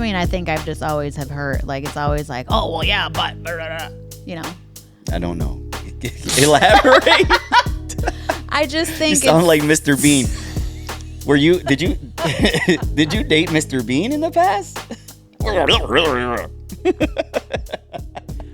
mean, I think I've just always have heard, like, it's always like, oh, well, yeah, but, you know. I don't know. Elaborate. I just think you sound like Mr. Bean. Did you date Mr. Bean in the past?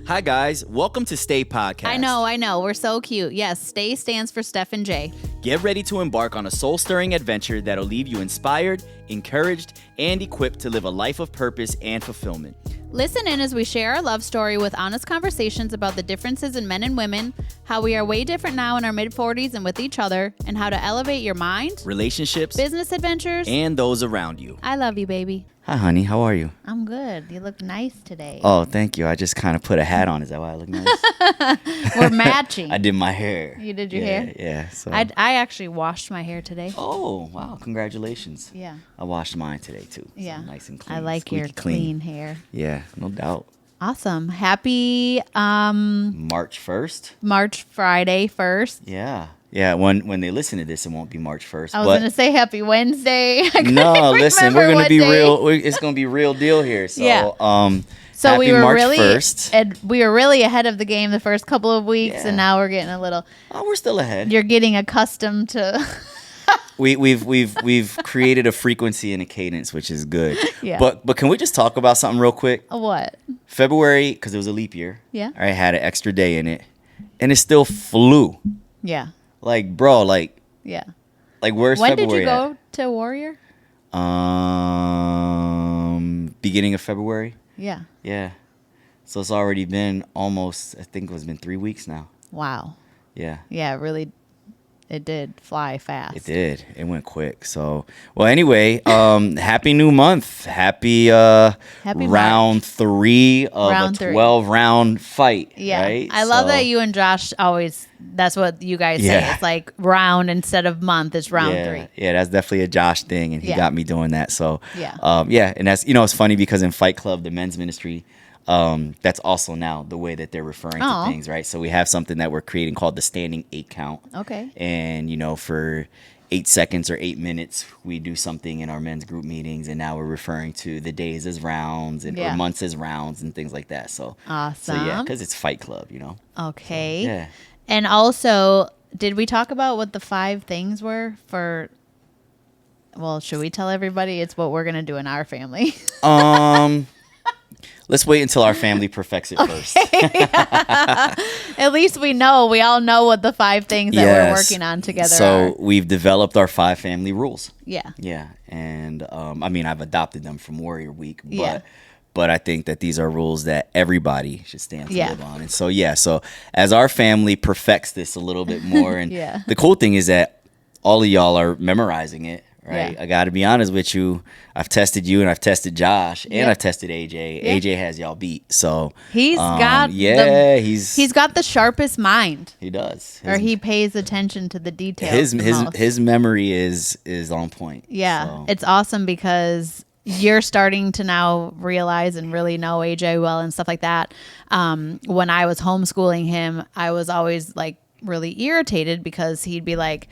Hi guys, welcome to Stay Podcast. I know. We're so cute. Yes, Stay stands for Steph and Jay. Get ready to embark on a soul-stirring adventure that'll leave you inspired, encouraged, and equipped to live a life of purpose and fulfillment. Listen in as we share our love story with honest conversations about the differences in men and women, how we are way different now in our mid-40s and with each other, and how to elevate your mind, relationships, business adventures, and those around you. I love you, baby. Hi, honey. How are you? I'm good. You look nice today. Oh, thank you. I just kind of put a hat on. Is that why I look nice? We're matching. I did my hair. You did your hair? Yeah. So I actually washed my hair today. Oh, wow. Congratulations. Yeah. I washed mine today, too. Yeah. So nice and clean. I like your clean hair. Yeah, no doubt. Awesome. Happy March 1st? March Friday 1st. Yeah. Yeah, when they listen to this, it won't be March 1st. I was going to say Happy Wednesday. No, listen, we're going to be real. It's going to be real deal here. So, yeah. So happy we were March really 1st. We were really ahead of the game the first couple of weeks, and now we're getting a little. Oh, we're still ahead. You're getting accustomed to. We've created a frequency and a cadence, which is good. Yeah. But can we just talk about something real quick? What? February, because it was a leap year. Yeah. I had an extra day in it, and it still flew. Yeah. Like, bro, yeah. Like, where's when February? When did you go to Warrior? Beginning of February. Yeah. Yeah. So it's already been almost, I think it's been 3 weeks now. Wow. Yeah. Yeah, really, it did fly fast. It did. It went quick. So, well, anyway, happy new month. Happy round 3 of round a 12-round fight. Yeah. Right? I love that you and Josh always, that's what you guys say. It's like round instead of month. It's round 3. Yeah, that's definitely a Josh thing, and he got me doing that. So, yeah. And that's, it's funny because in Fight Club, the men's ministry, that's also now the way that they're referring to things, right? So we have something that we're creating called the standing 8 count. Okay. And, for 8 seconds or 8 minutes, we do something in our men's group meetings, and now we're referring to the days as rounds and or months as rounds and things like that. So awesome. So yeah, because it's Fight Club, Okay. So, yeah. And also, did we talk about what the 5 things were for? Well, should we tell everybody? It's what we're gonna do in our family. Let's wait until our family perfects it first. At least we all know what the 5 things that we're working on together are. So we've developed our 5 family rules. Yeah. Yeah. And I've adopted them from Warrior Week, but I think that these are rules that everybody should stand to live on. And so as our family perfects this a little bit more, and the cool thing is that all of y'all are memorizing it. Right. Yeah. I got to be honest with you. I've tested you and I've tested Josh and I've tested AJ. Yeah. AJ has y'all beat. So he's got he's got the sharpest mind. He does. He pays attention to the details. His memory is on point. Yeah. So. It's awesome because you're starting to now realize and really know AJ well and stuff like that. When I was homeschooling him, I was always like really irritated because he'd be like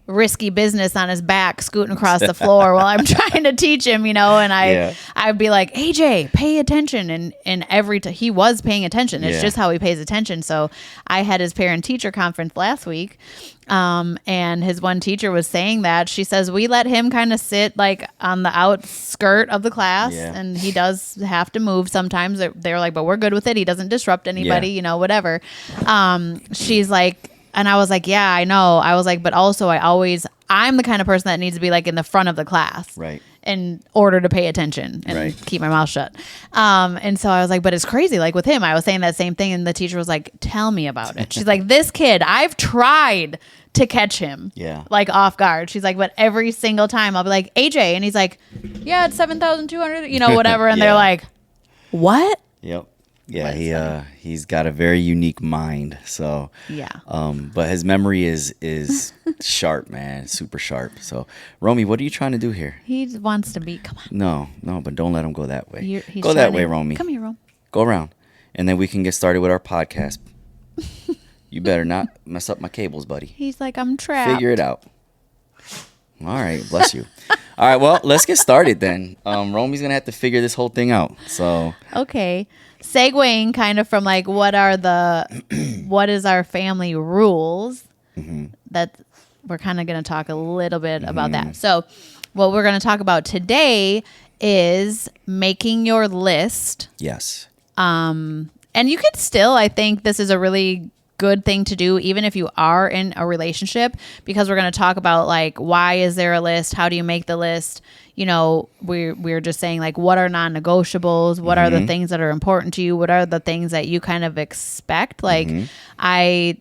risky business on his back scooting across the floor while I'm trying to teach him, and I'd be like, AJ, pay attention. And he was paying attention. It's just how he pays attention. So I had his parent teacher conference last week. And his one teacher was saying that she says, we let him kind of sit like on the outskirt of the class and he does have to move sometimes. They're like, but we're good with it. He doesn't disrupt anybody, whatever. She's like, and I was like, yeah, I know. I was like, but also I'm the kind of person that needs to be like in the front of the class. Right. In order to pay attention and keep my mouth shut. And so I was like, but it's crazy. Like with him, I was saying that same thing. And the teacher was like, tell me about it. She's like, this kid, I've tried to catch him like off guard. She's like, but every single time I'll be like, AJ. And he's like, yeah, it's 7,200, whatever. And they're like, what? Yep. Yeah, he's got a very unique mind. So but his memory is sharp, man, super sharp. So, Romy, what are you trying to do here? He wants to be. Come on. No, but don't let him go that way. He's go that way, Romy. Come here, Rome. Go around, and then we can get started with our podcast. You better not mess up my cables, buddy. He's like, I'm trapped. Figure it out. All right, bless you. All right, well, let's get started then. Romy's gonna have to figure this whole thing out. So Okay. Segueing kind of from like what is our family rules, that we're kind of going to talk a little bit about that. So what we're going to talk about today is making your list. yes. And you could still, I think this is a really good thing to do even if you are in a relationship, because we're going to talk about like, why is there a list? How do you make the list? You know, we're just saying like, what are non-negotiables? What are the things that are important to you? What are the things that you kind of expect? Like I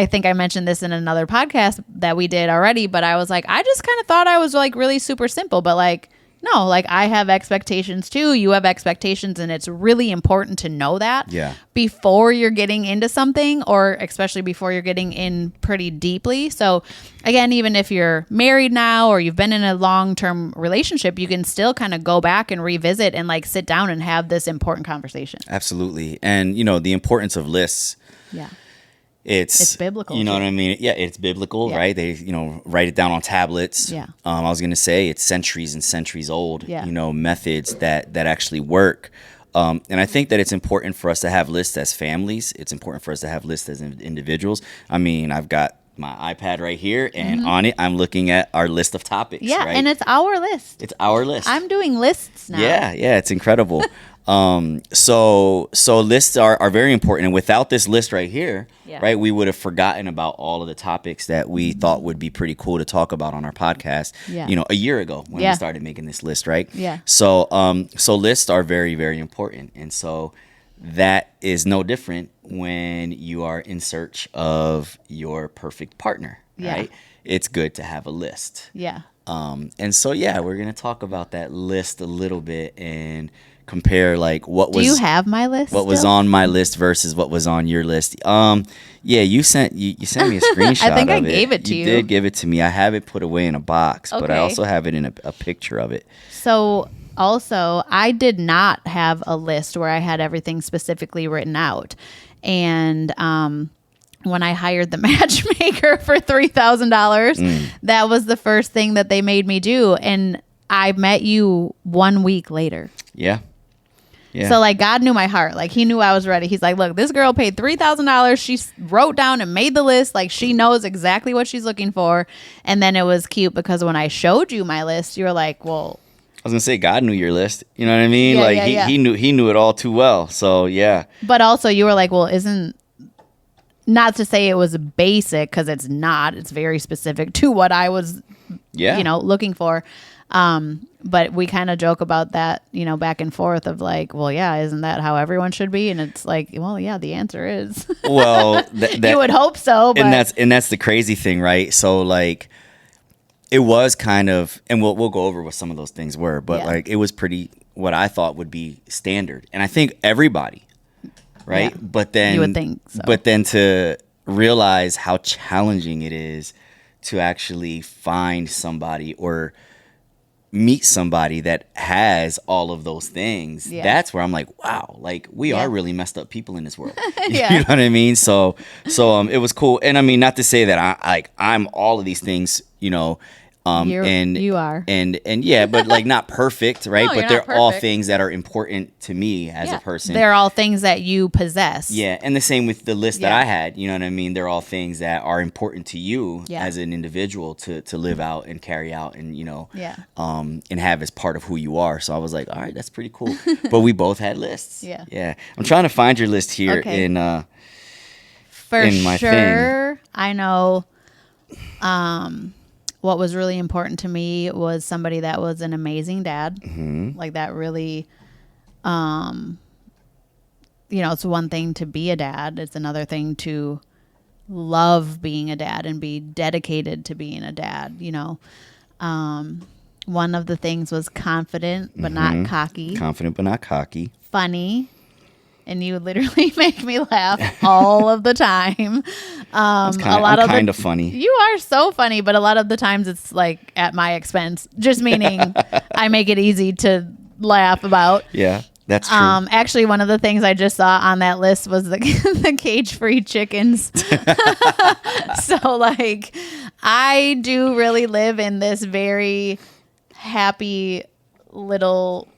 think I mentioned this in another podcast that we did already, but I was like, I just kind of thought I was like really super simple, but like, no, like I have expectations too. You have expectations, and it's really important to know that before you're getting into something, or especially before you're getting in pretty deeply. So again, even if you're married now or you've been in a long-term relationship, you can still kind of go back and revisit and like sit down and have this important conversation. Absolutely. And you know, the importance of lists. Yeah. It's biblical. You know what I mean? Yeah, it's biblical, right? They, write it down on tablets. Yeah. I was going to say it's centuries and centuries old, Yeah. Methods that actually work. And I think that it's important for us to have lists as families. It's important for us to have lists as individuals. I mean, I've got my iPad right here, and on it, I'm looking at our list of topics. Yeah, right? and it's our list. It's our list. I'm doing lists now. Yeah, it's incredible. So lists are very important, and without this list right here, right, we would have forgotten about all of the topics that we thought would be pretty cool to talk about on our podcast. A year ago when we started making this list, right? Yeah. So lists are very, very important, and so that is no different when you are in search of your perfect partner, right? It's good to have a list. Yeah. And so we're gonna talk about that list a little bit and compare like what was. Do you have my list? What was on my list versus what was on your list? You sent me a screenshot. I think I of gave it to you. You did give it to me. I have it put away in a box, but I Okay. also have it in a picture of it. So also, I did not have a list where I had everything specifically written out. And when I hired the matchmaker for $3,000, that was the first thing that they made me do. And I met you 1 week later. Yeah. So like God knew my heart. Like he knew I was ready. He's like, look, this girl paid $3,000. She wrote down and made the list. Like she knows exactly what she's looking for. And then it was cute because when I showed you my list, you were like, well, I was gonna say God knew your list. You know what I mean? Yeah, he knew it all too well. So yeah. But also you were like, well, not to say it was basic, because it's not. It's very specific to what I was, looking for. But we kind of joke about that, back and forth of like, well, yeah, isn't that how everyone should be? And it's like, well, yeah, the answer is. Well, you would hope so. But. And that's the crazy thing, right? So like, it was kind of, and we'll go over what some of those things were, but like it was pretty, what I thought would be standard, and I think everybody, right? Yeah. But then you would think so. But then to realize how challenging it is to actually find somebody or meet somebody that has all of those things, that's where I'm like, wow, like we are really messed up people in this world. You know what I mean? So it was cool. And I mean, not to say that I'm all of these things, you are. And but like not perfect, right? No, but they're all things that are important to me as a person. They're all things that you possess. Yeah, and the same with the list that I had, you know what I mean? They're all things that are important to you as an individual to live out and carry out and, and have as part of who you are. So I was like, all right, that's pretty cool. But we both had lists. Yeah. I'm trying to find your list here in my thing. I know what was really important to me was somebody that was an amazing dad. Like that really, it's one thing to be a dad. It's another thing to love being a dad and be dedicated to being a dad, One of the things was confident, but not cocky. Confident, but not cocky. Funny. And you literally make me laugh all of the time. I'm kind of funny. You are so funny, but a lot of the times it's like at my expense. Just meaning I make it easy to laugh about. Yeah, that's true. Actually, one of the things I just saw on that list was the cage-free chickens. So like, I do really live in this very happy little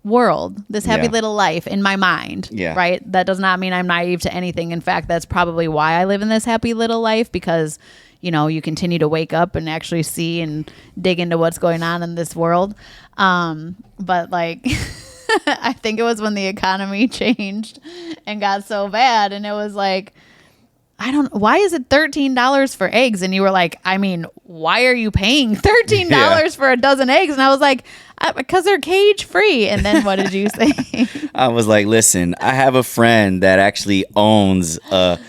world, this happy little life in my mind. Yeah. Right. That does not mean I'm naive to anything. In fact, that's probably why I live in this happy little life, because, you know, you continue to wake up and actually see and dig into what's going on in this world. But like, I think it was when the economy changed and got so bad, and it was like, why is it $13 for eggs? And you were like, I mean, why are you paying $13 for a dozen eggs? And I was like, because they're cage free. And then what did you say? I was like, listen, I have a friend that actually owns a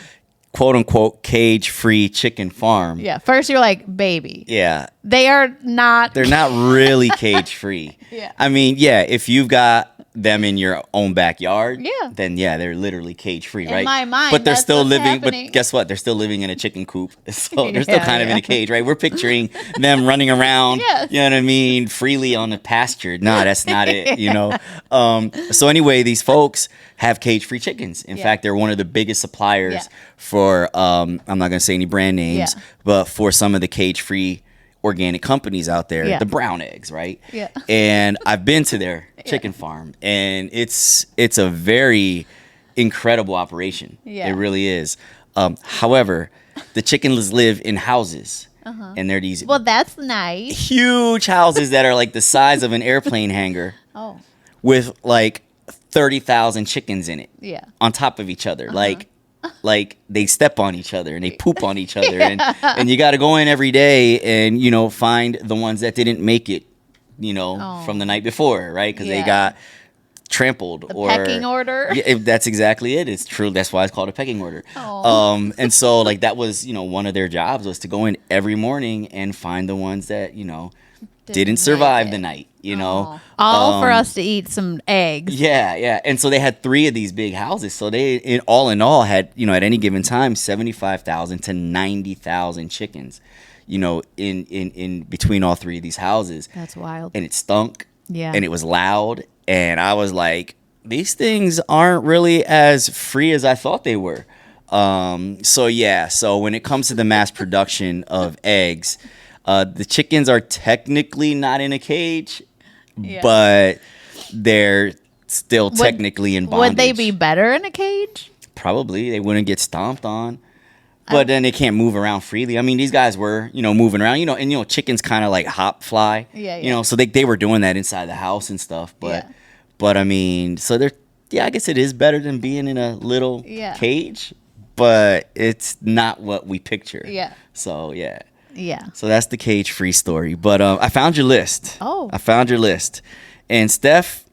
quote unquote cage free chicken farm. Yeah. First you're like, baby. Yeah. They're not really cage free. Yeah. I mean, yeah, if you've got them in your own backyard, then they're literally cage free, right? In my mind, but they're still living. happening. But guess what? They're still living in a chicken coop, so they're still kind of in a cage, right? We're picturing them running around, you know what I mean, freely on the pasture. No, that's not it, you know. So anyway, these folks have cage free chickens. In fact, they're one of the biggest suppliers for. I'm not going to say any brand names, but for some of the cage free organic companies out there, the brown eggs, right? Yeah. And I've been to their chicken farm, and it's a very incredible operation. Yeah. It really is. However, the chickens live in houses, and they're these Well, that's nice. huge houses that are like the size of an airplane hangar Oh. with like 30,000 chickens in it. Yeah. On top of each other. Like they step on each other and they poop on each other, and you got to go in every day and, you know, find the ones that didn't make it, you know, from the night before, right? Because they got trampled or pecking order. Yeah, that's exactly it. It's true. That's why it's called a pecking order. And so like that was, you know, one of their jobs was to go in every morning and find the ones that, you know, didn't survive the night, you know. All for us to eat some eggs. Yeah. And so they had 3 of these big houses. So they, in all had, you know, at any given time, 75,000 to 90,000 chickens, you know, in between all 3 of these houses. That's wild. And it stunk. Yeah. And it was loud. And I was like, these things aren't really as free as I thought they were. So when it comes to the mass production of eggs, the chickens are technically not in a cage, but they're still technically in bondage. Would they be better in a cage? Probably. They wouldn't get stomped on. But then they can't move around freely. I mean, these guys were, you know, moving around, you know, and, you know, chickens kind of like hop fly. You know, so they were doing that inside the house and stuff. But I mean, so they're, I guess it is better than being in a little cage, but it's not what we picture. So, yeah. So that's the cage-free story. But I found your list. I found your list. And Steph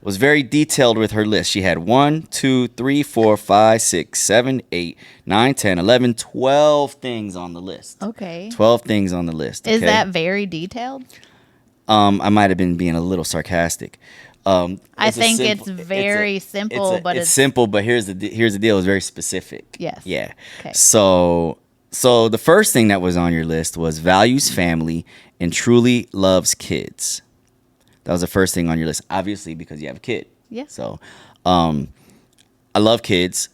was very detailed with her list. She had 1, 2, 3, 4, 5, 6, 7, 8, 9, 10, 11, 12 things on the list. Okay. 12 things on the list. Is that very detailed? I might have been being a little sarcastic. I think it's very simple, but it's simple. But here's the deal: it's very specific. Yes. Yeah. Okay. So the first thing that was on your list was values family and truly loves kids. That was the first thing on your list, obviously because you have a kid. Yeah. So, I love kids.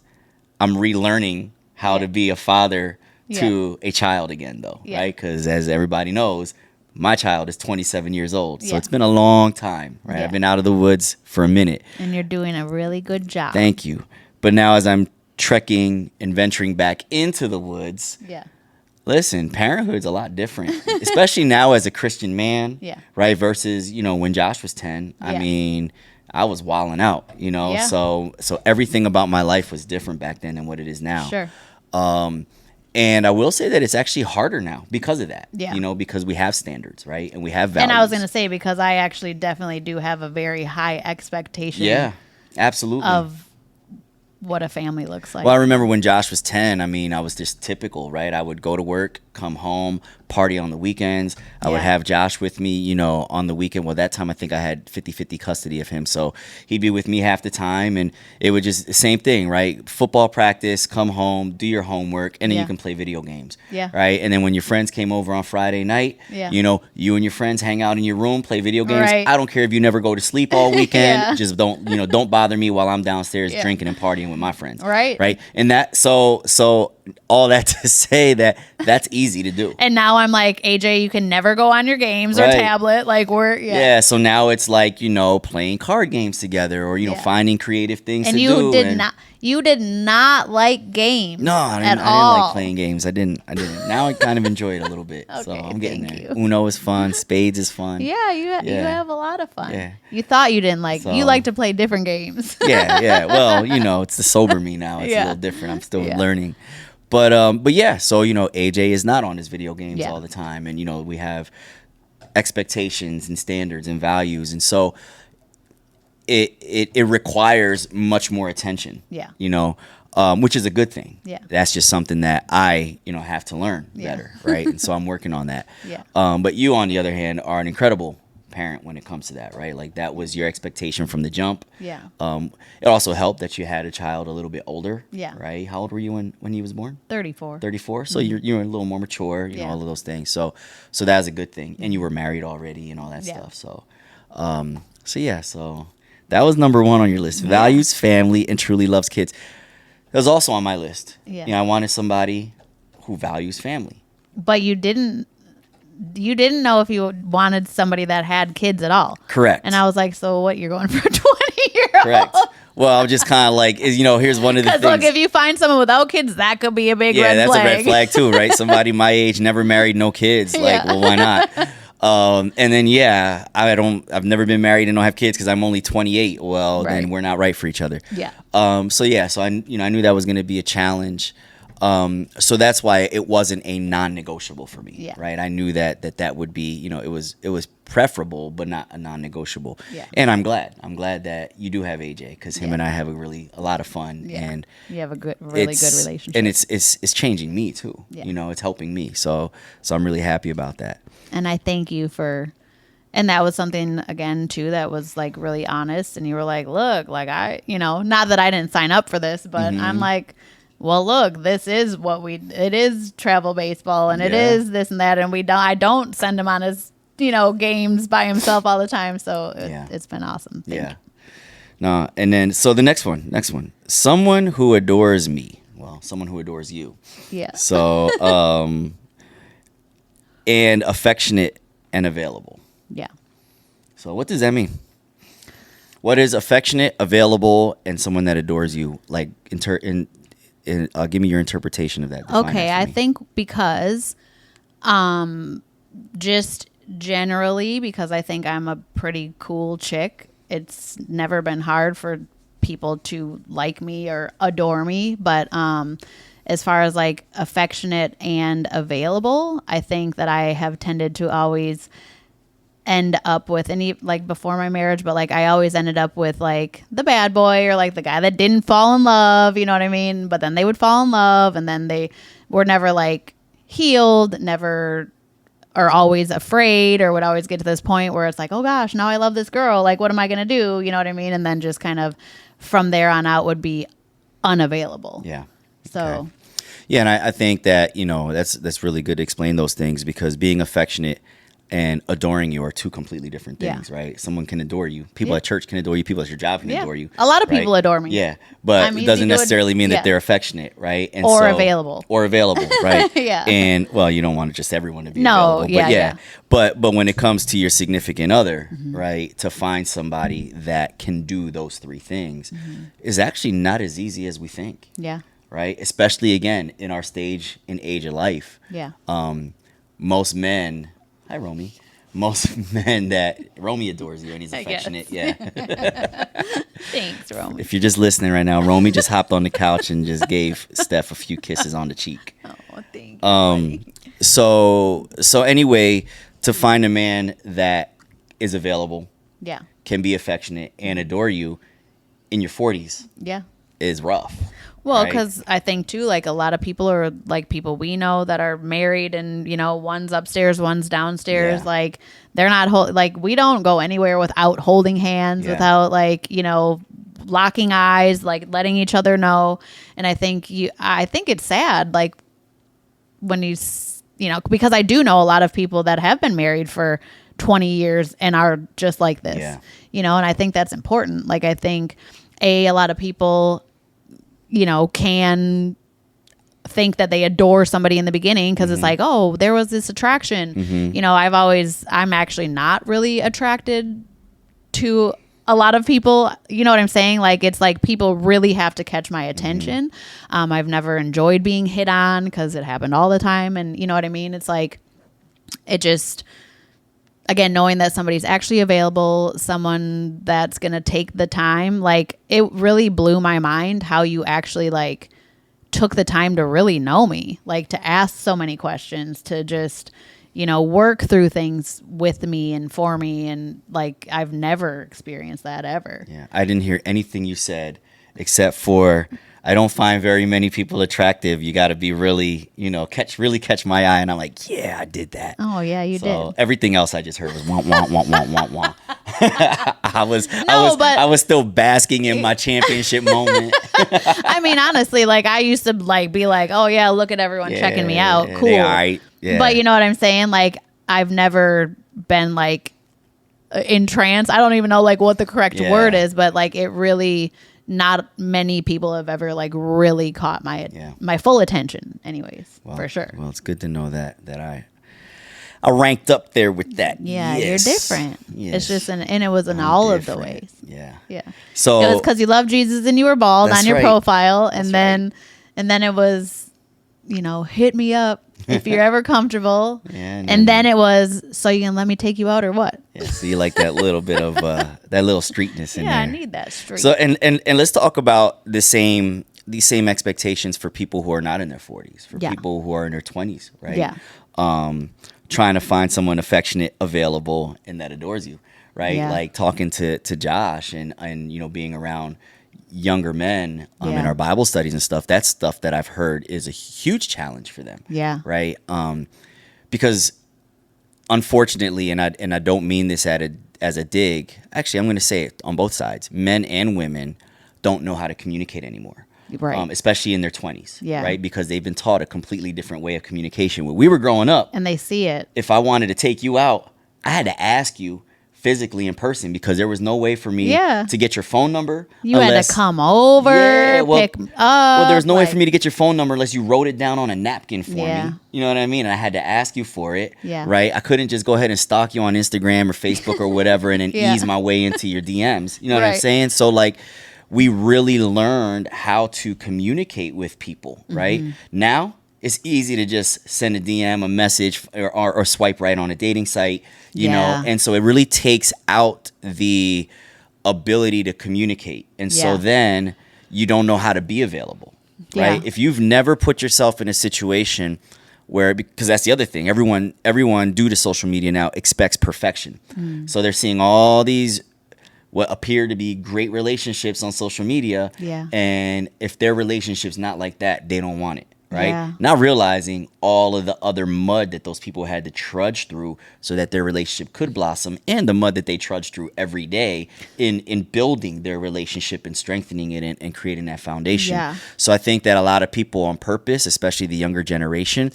I'm relearning how to be a father to a child again, though, right? Because as everybody knows, my child is 27 years old. So it's been a long time, right? I've been out of the woods for a minute. And you're doing a really good job. Thank you. But now as I'm trekking and venturing back into the woods, listen, parenthood's a lot different, especially now as a Christian man, right? Versus, you know, when Josh was 10, I mean, I was wilding out, you know? So everything about my life was different back then than what it is now. Sure. And I will say that it's actually harder now because of that, you know, because we have standards, right? And we have values. And I was going to say, because I actually definitely do have a very high expectation. Yeah, absolutely. Of what a family looks like. Well, I remember when Josh was 10, I mean, I was just typical, right? I would go to work, come home, party on the weekends. I would have Josh with me, you know, on the weekend. Well, that time I think I had 50-50 custody of him. So he'd be with me half the time, and it would just the same thing, right? Football practice, come home, do your homework, and then you can play video games, right? And then when your friends came over on Friday night, you know, you and your friends hang out in your room, play video games. Right. I don't care if you never go to sleep all weekend. Just don't bother me while I'm downstairs drinking and partying with my friends. Right. And that, so all that to say that that's easy to do. And now I'm like, AJ, you can never go on your games or tablet. Like yeah. So now it's like, playing card games together or, finding creative things and to you do. You did not like games. No, I didn't like playing games. I didn't. Now I kind of enjoy it a little bit. Okay, so I'm getting there. you. Uno is fun. Spades is fun. Yeah, you have a lot of fun. Yeah. You thought you didn't like. You like to play different games. yeah. Well, it's the sober me now. It's a little different. I'm still learning. But yeah. So AJ is not on his video games all the time, and we have expectations and standards and values, and so it requires much more attention. Yeah. Which is a good thing. Yeah. That's just something that I have to learn better, right? And so I'm working on that. Yeah. But you, on the other hand, are an incredible parent when it comes to that, right? Like that was your expectation from the jump. Yeah. It also helped that you had a child a little bit older. Yeah. Right. How old were you when he was born? 34. 34. So you're a little more mature, all of those things. So that was a good thing. And you were married already and all that stuff. So that was number 1 on your list. Yeah. Values family and truly loves kids. That was also on my list. Yeah. I wanted somebody who values family. But you didn't know if you wanted somebody that had kids at all. Correct. And I was like, so what, you're going for a 20-year-old? Correct. Well, I'm just kind of like, here's one of the things. Because look, if you find someone without kids, that could be a big red flag. Yeah, that's a red flag too, right? Somebody my age, never married, no kids. Like, well, why not? And then I've never been married and don't have kids because I'm only 28. Well, then we're not right for each other. Yeah. So I knew that was going to be a challenge. So that's why it wasn't a non-negotiable for me. Yeah. Right. I knew that would be, it was preferable, but not a non-negotiable. Yeah. And I'm glad that you do have AJ because him and I have a lot of fun. Yeah. And you have a really good relationship. And it's changing me too. Yeah. It's helping me. So I'm really happy about that. And I thank you and that was something again too that was like really honest. And you were like, look, like not that I didn't sign up for this, but I'm like, well, look, this is it is travel baseball and it is this and that. And I don't send him on his, games by himself all the time. So it's been awesome. Thank you. No. And then, so the next one, someone who adores me. Well, someone who adores you. Yeah. So, and affectionate and available. Yeah. So what does that mean? What is affectionate, available, and someone that adores you? Like, give me your interpretation of that. Define okay, that I think because, just generally, because I think I'm a pretty cool chick. It's never been hard for people to like me or adore me, but as far as like affectionate and available, I think that I have tended to always end up with like before my marriage, but like I always ended up with like the bad boy or like the guy that didn't fall in love, you know what I mean? But then they would fall in love and then they were never like healed, never or always afraid, or would always get to this point where it's like, oh gosh, now I love this girl. Like, what am I going to do? You know what I mean? And then just kind of from there on out would be unavailable. Yeah. So. Okay. Yeah. And I think that, that's really good to explain those things because being affectionate and adoring you are two completely different things, right? Someone can adore you. People at church can adore you. People at your job can adore you. A lot of people adore me. Yeah. But it doesn't necessarily mean that they're affectionate, right? And available. Or available, right? Yeah. And, well, you don't want just everyone to be available. But But when it comes to your significant other, right, to find somebody that can do those three things is actually not as easy as we think. Yeah. Right? Especially, again, in our stage and age of life. Yeah. Most men... Hi, Romy. Most men that Romy adores you and he's affectionate. Yeah. Thanks, Romy. If you're just listening right now, Romy just hopped on the couch and just gave Steph a few kisses on the cheek. Oh, thank you. So anyway, to find a man that is available, can be affectionate and adore you in your 40s, is rough. Well, because I think, too, like a lot of people are like people we know that are married and, one's upstairs, one's downstairs. Yeah. Like they're not like we don't go anywhere without holding hands, without like, locking eyes, like letting each other know. And I think it's sad, like when because I do know a lot of people that have been married for 20 years and are just like this, and I think that's important. Like I think a lot of people can think that they adore somebody in the beginning because it's like, oh, there was this attraction. You know, I'm actually not really attracted to a lot of people. You know what I'm saying? Like, it's like people really have to catch my attention. I've never enjoyed being hit on because it happened all the time. And you know what I mean? It's like, it just, again, knowing that somebody's actually available, someone that's going to take the time, like, it really blew my mind how you actually like took the time to really know me, like to ask so many questions, to just, you know, work through things with me and for me. And like, I've never experienced that ever. Yeah. I didn't hear anything you said except for, I don't find very many people attractive. You got to be really, you know, catch my eye. And I'm like, yeah, I did that. Oh yeah, you did. Everything else I just heard was wah, wah, wah, wah, wah, wah. I was still basking in my championship moment. I mean, honestly, like, I used to like be like, oh yeah, look at everyone checking me out. Cool. All right. Yeah. But you know what I'm saying? Like, I've never been like entranced. I don't even know like what the correct word is, but like, it really, not many people have ever like really caught my full attention anyways, for sure. Well, it's good to know that I ranked up there with that. Yeah, you're different. Yes. It's just, and it was in all of the ways. Yeah. Yeah. So it was because you love Jesus and you were bald on your profile. And then it was, you know, hit me up if you're ever comfortable. And then it was, so you can let me take you out or what? Yeah, so you like that little bit of that little streetness in there. Yeah, I need that street. So and let's talk about these same expectations for people who are not in their 40s, for people who are in their 20s, right? Yeah. Trying to find someone affectionate, available, and that adores you, right? Yeah. Like talking to Josh and you know, being around younger men in our Bible studies and stuff. That's stuff that I've heard is a huge challenge for them. Yeah. Right. Because unfortunately, and I don't mean this as a dig. Actually, I'm going to say it on both sides. Men and women don't know how to communicate anymore. Right. Especially in their 20s. Yeah. Right. Because they've been taught a completely different way of communication. When we were growing up, and they see it. If I wanted to take you out, I had to ask you physically in person because there was no way for me to get your phone number. You had to come over, pick up. Well, there was no way for me to get your phone number unless you wrote it down on a napkin for me. You know what I mean? And I had to ask you for it. Right? I couldn't just go ahead and stalk you on Instagram or Facebook or whatever and then ease my way into your DMs. You know what I'm saying? So like, we really learned how to communicate with people, right? Now, it's easy to just send a DM, a message, or swipe right on a dating site, you know? And so it really takes out the ability to communicate. And so then you don't know how to be available, right? If you've never put yourself in a situation where, because that's the other thing, everyone due to social media now expects perfection. So they're seeing all these what appear to be great relationships on social media. And if their relationship's not like that, they don't want it. Right. Not realizing all of the other mud that those people had to trudge through so that their relationship could blossom, and the mud that they trudge through every day in building their relationship and strengthening it and creating that foundation. So I think that a lot of people on purpose, especially the younger generation,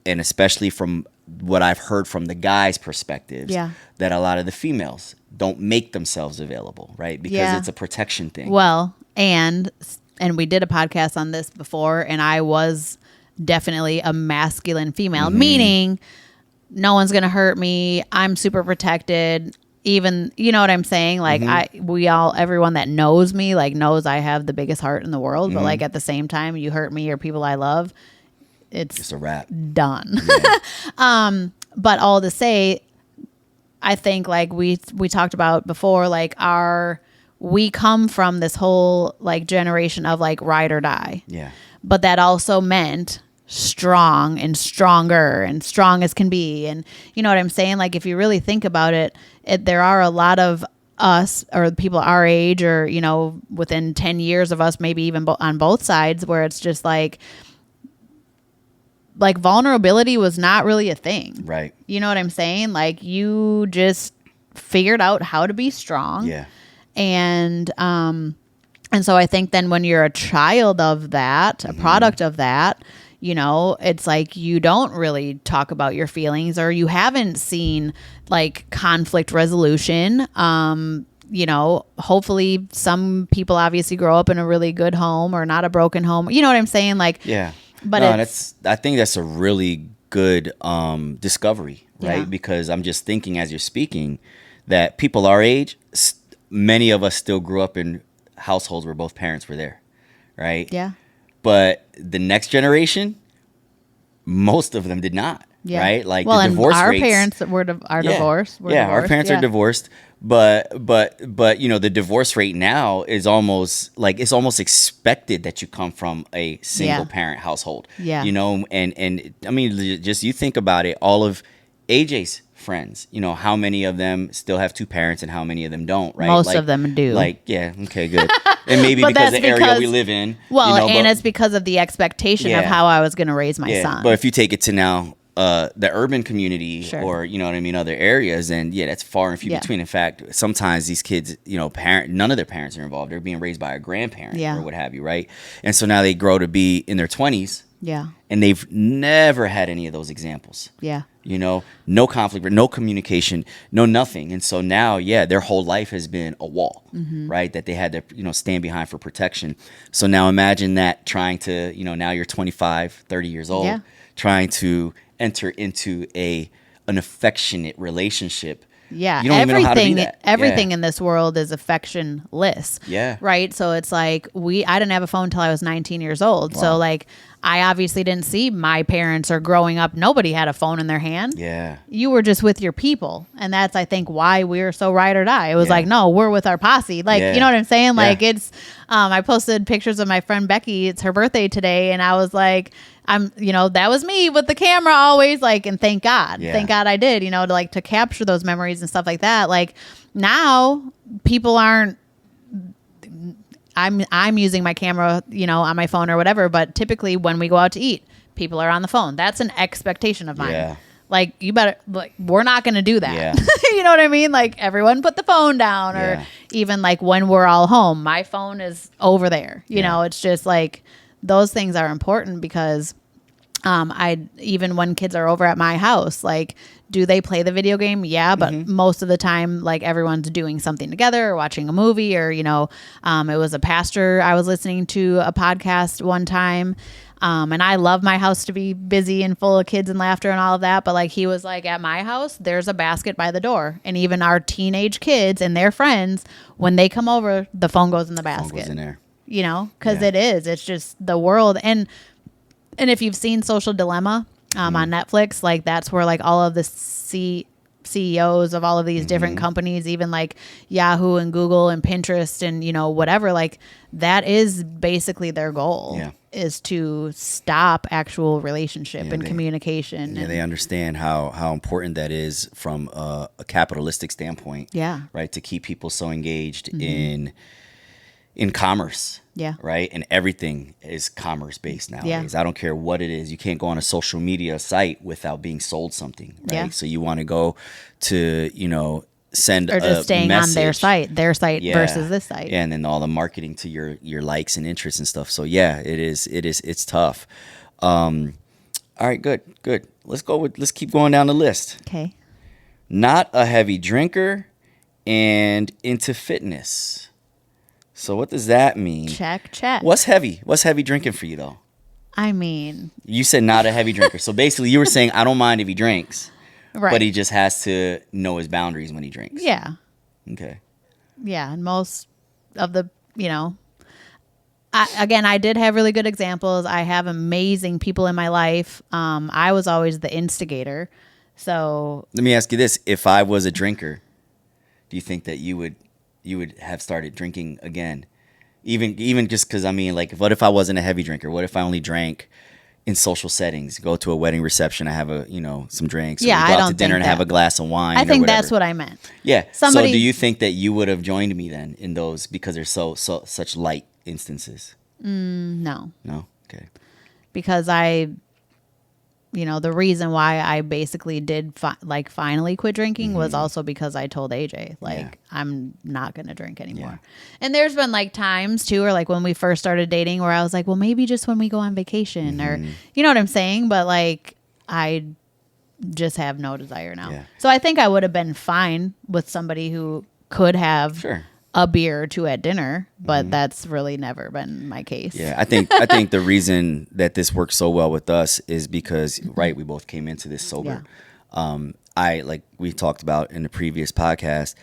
and especially from what I've heard from the guys' perspectives, that a lot of the females don't make themselves available, right? Because it's a protection thing. Well, and we did a podcast on this before, and I was definitely a masculine female, meaning no one's going to hurt me. I'm super protected. Even, you know what I'm saying? Like everyone that knows me, like knows I have the biggest heart in the world, but like at the same time, you hurt me or people I love, it's a wrap. Done. But all to say, I think like we talked about before, like we come from this whole like generation of like ride or die. But that also meant strong and stronger and strong as can be. And you know what I'm saying? Like, if you really think about it, there are a lot of us or people our age or, you know, within 10 years of us, maybe even on both sides, where it's just like vulnerability was not really a thing. Right. You know what I'm saying? Like, you just figured out how to be strong. And so I think then when you're a child of that, a product of that, you know, it's like you don't really talk about your feelings, or you haven't seen like conflict resolution. You know, hopefully some people obviously grow up in a really good home or not a broken home. You know what I'm saying? Like, But no, I think that's a really good discovery, right? Yeah. Because I'm just thinking as you're speaking that people our age, many of us still grew up in households where both parents were there, right? Yeah. But the next generation, most of them did not, Yeah. right? Like well, the divorce and our rates, parents are divorced. our parents are divorced, but you know the divorce rate now is almost like it's almost expected that you come from a single parent household. Yeah. You know, and I mean just you think about it, all of AJ's friends, you know, how many of them still have two parents and how many of them don't, right? Most of them do. Like, yeah, okay, good. And maybe But because that's the area we because- live in. Well, you know, and but- it's because of the expectation of Yeah. how I was going to raise my son. But if you take it to now the urban community Sure. or, you know what I mean, other areas, and that's far and few Yeah. between. In fact, sometimes these kids, you know, none of their parents are involved. They're being raised by a grandparent Yeah. or what have you, right? And so now they grow to be in their 20s Yeah. and they've never had any of those examples. Yeah. You know, no conflict, no communication, no nothing. And so now, their whole life has been a wall, right? That they had to, you know, stand behind for protection. So now imagine that trying to, you know, now you're 25, 30 years old, Yeah. trying to enter into an affectionate relationship. Yeah, You don't even know how to be that. everything Yeah. in this world is affectionless. Yeah. Right. So it's like I didn't have a phone until I was 19 years old. Wow. So like I obviously didn't see my parents or growing up. Nobody had a phone in their hand. Yeah. You were just with your people. And that's, I think, why we were so ride or die. It was Yeah. like, no, we're with our posse. Like, Yeah. you know what I'm saying? Like Yeah. it's, I posted pictures of my friend Becky. It's her birthday today. And I was like, that was me with the camera always, like, and thank God. Yeah. Thank God I did, to capture those memories and stuff like that. Like now people aren't, I'm using my camera, on my phone or whatever, but typically when we go out to eat, people are on the phone. That's an expectation of mine. Yeah. Like you better, like, we're not going to do that. Yeah. You know what I mean? Like everyone put the phone down, or Yeah. even like when we're all home, my phone is over there. You know, it's just like those things are important because even when kids are over at my house, like, do they play the video game? Yeah, but most of the time, like, everyone's doing something together or watching a movie, or it was a pastor I was listening to a podcast one time, and I love my house to be busy and full of kids and laughter and all of that, but like he was like, at my house there's a basket by the door, and even our teenage kids and their friends, when they come over, the phone goes in the basket. Phone goes in there. Because Yeah. it's just the world. And if you've seen Social Dilemma on Netflix, like that's where like all of the CEOs of all of these different companies, even like Yahoo and Google and Pinterest and, whatever, like that is basically their goal, is to stop actual relationship and communication. Yeah, they understand how important that is from a capitalistic standpoint. Yeah. Right. To keep people so engaged in commerce. Yeah. Right. And everything is commerce based nowadays. Yeah. I don't care what it is. You can't go on a social media site without being sold something. Right. Yeah. So you want to go to, send or just a staying message. on their site Yeah. versus this site. Yeah, and then all the marketing to your likes and interests and stuff. So yeah, it's tough. All right, good. Let's keep going down the list. Okay. Not a heavy drinker and into fitness. So what does that mean? Check. What's heavy? What's heavy drinking for you though? I mean, You said not a heavy drinker. So basically you were saying I don't mind if he drinks, right. but he just has to know his boundaries when he drinks. Yeah. Okay. Yeah. And most of the, I did have really good examples. I have amazing people in my life. I was always the instigator. So Let me ask you this. If I was a drinker, do you think that you would have started drinking again? Even just because, like, what if I wasn't a heavy drinker? What if I only drank in social settings? Go to a wedding reception, I have some drinks. Yeah, or we I go out don't to dinner think and have that- a glass of wine. I think or whatever. that's what I meant. Yeah. Somebody- So do you think that you would have joined me then in those because they're such light instances? No, No. Okay. because the reason why I basically did finally quit drinking was also because I told AJ, like, Yeah. I'm not going to drink anymore. Yeah. And there's been like times too, or like when we first started dating where I was like, well, maybe just when we go on vacation or, you know what I'm saying? But like, I just have no desire now. Yeah. So I think I would have been fine with somebody who could have Sure. a beer or two at dinner, but that's really never been my case. Yeah, I think the reason that this works so well with us is because we both came into this sober. I, like we talked about in the previous podcast,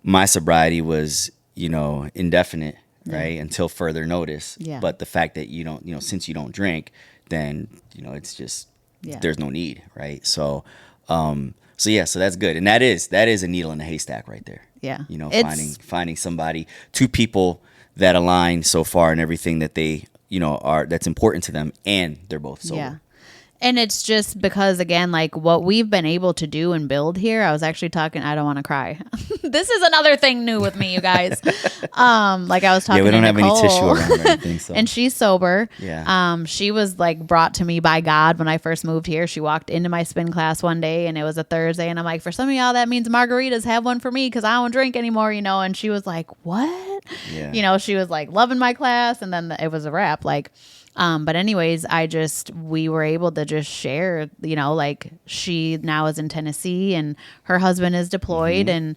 my sobriety was, indefinite, right? Until further notice. Yeah. But the fact that you don't, since you don't drink, then, it's just, there's no need, right? So that's good. And that is a needle in a haystack right there. Yeah. Finding somebody, two people that align so far in everything that they, that's important to them, and they're both sober. Yeah. And it's just because, again, like what we've been able to do and build here, I was actually talking, I don't want to cry. This is another thing new with me, you guys. Like I was talking to Nicole. Yeah, we don't have any tissue around or anything. So. And she's sober. Yeah. She was like brought to me by God when I first moved here. She walked into my spin class one day and it was a Thursday. And I'm like, for some of y'all, that means margaritas. Have one for me because I don't drink anymore, And she was like, what? Yeah. She was like loving my class. And then it was a wrap. Like, but anyways, we were able to just share, like she now is in Tennessee and her husband is deployed and,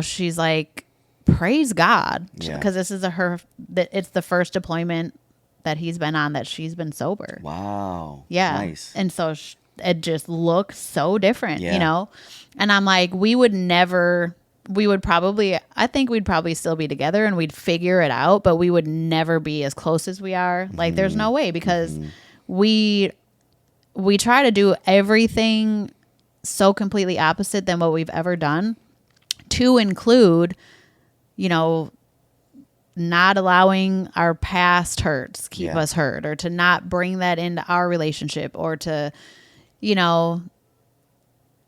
she's like, praise God. Because this is it's the first deployment that he's been on that she's been sober. Wow. Yeah. Nice. And so it just looks so different, Yeah. And I'm like, I think we'd probably still be together and we'd figure it out, but we would never be as close as we are. Like there's no way because we try to do everything so completely opposite than what we've ever done, to include, not allowing our past hurts keep us hurt, or to not bring that into our relationship, or to,